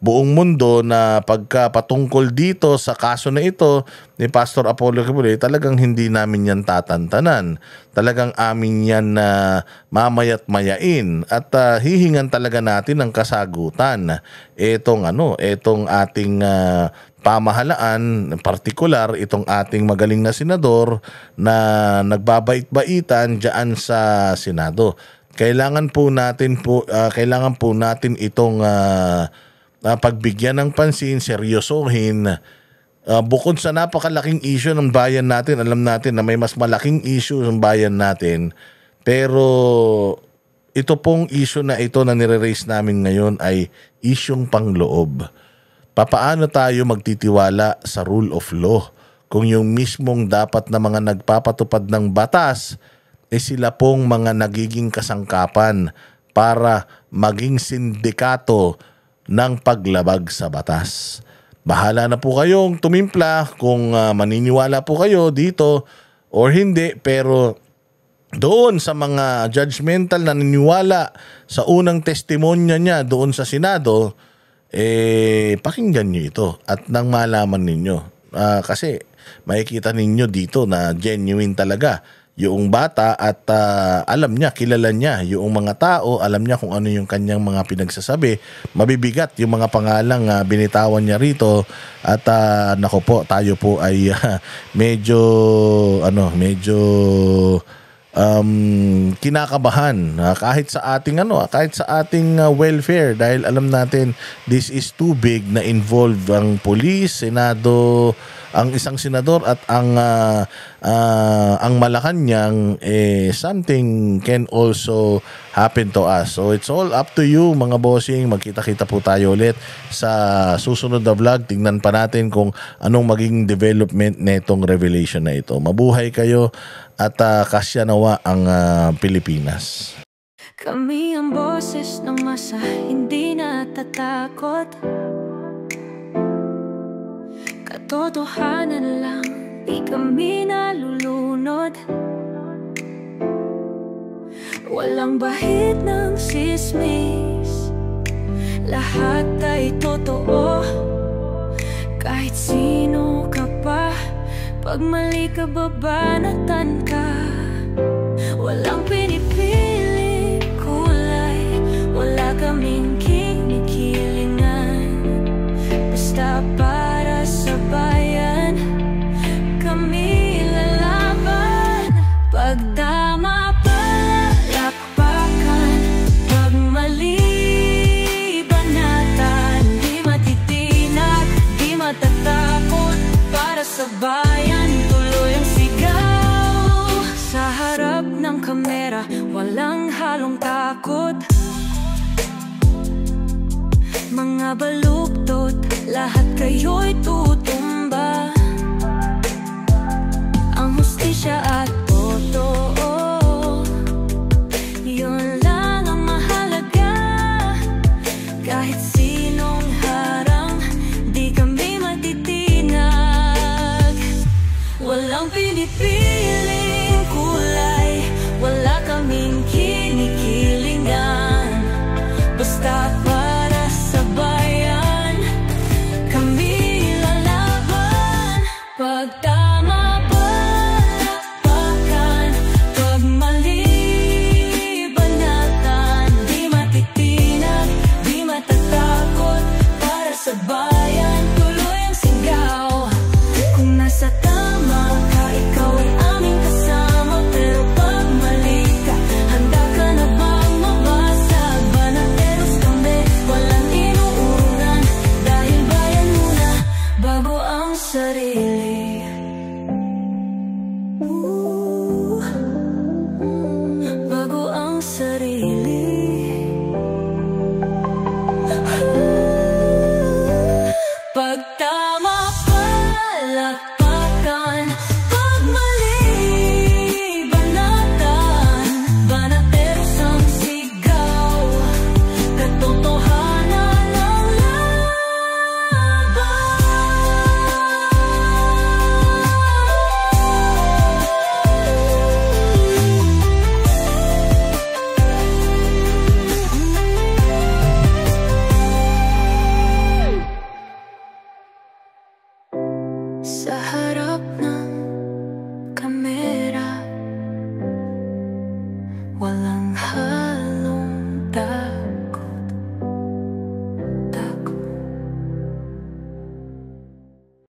buong mundo na pagkapatungkol dito sa kaso na ito ni Pastor Apollo Hibuloy, talagang hindi namin yan tatantanan. Talagang amin yan na mamayat mayain at hihingan talaga natin ng kasagutan. Etong ating pamahalaan, partikular itong ating magaling na senador na nagbabait-baitan diyan sa Senado. Kailangan po natin itong pagbigyan ng pansin, seryosohin. Bukod sa napakalaking issue ng bayan natin, alam natin na may mas malaking issue ng bayan natin. Pero ito pong issue na ito na nire-raise namin ngayon ay isyung pangloob. Papaano tayo magtitiwala sa rule of law kung yung mismong dapat na mga nagpapatupad ng batas sila pong mga nagiging kasangkapan para maging sindikato ng paglabag sa batas. Bahala na po kayong tumimpla kung maniniwala po kayo dito or hindi, pero doon sa mga judgmental na naniniwala sa unang testimonya niya doon sa Senado, pakinggan nyo ito at nang malaman ninyo. Kasi makikita ninyo dito na genuine talaga yung bata at alam niya, kilala niya yung mga tao, alam niya kung ano yung kanyang mga pinagsasabi. Mabibigat yung mga pangalang binitawan niya rito at nako po, tayo po ay medyo kinakabahan kahit sa ating welfare dahil alam natin this is too big na involved ang police, Senado, ang isang senador at ang Malacanang, something can also happen to us. So it's all up to you mga bossing. Magkita-kita po tayo ulit sa susunod na vlog. Tingnan pa natin kung anong maging development netong revelation na ito. Mabuhay kayo at kasya nawa ang Pilipinas. Kami ang boses ng masa, hindi natatakot. Katotohanan lang, di kami nalulunod. Walang bahid ng sismis, lahat ay totoo. Kahit sino ka pa, pag mali ka babanatan ka. Walang pinipili kulay, wala kaming kinikilingan. Basta para sa bayan, kami lalaban. Pag tama palakpakan, pag mali banatan. Di matitinag, di matatakot, para sa bayan tuloy ang sigaw. Sa harap ng kamera, walang halong takot. Mga baluktot, lahat kayo'y tutumba. Ang hustisya at totoo, yun lang ang mahalaga. Kahit sinong harang, di kami matitinag. Walang pinipiling kulay, wala kaming kinikilingan. Basta para sa bayan, kami lalaban. Pag tama palakpakan, pag mali banatan. Di matitinag, di matatakot, para sa bayan tuloy ang sigaw. Kung nasa tama ka, ikaw ay aming kasama. Pero pag mali ka, handa ka na bang mabasag? Banateros kami, walang inuunan. Dahil bayan muna, bago ang sarili. Bago ang sarili. Pag tama palakpakan, pag mali banatan. Banateros ang sigaw, katotohanan ang sa harap ng kamera, wala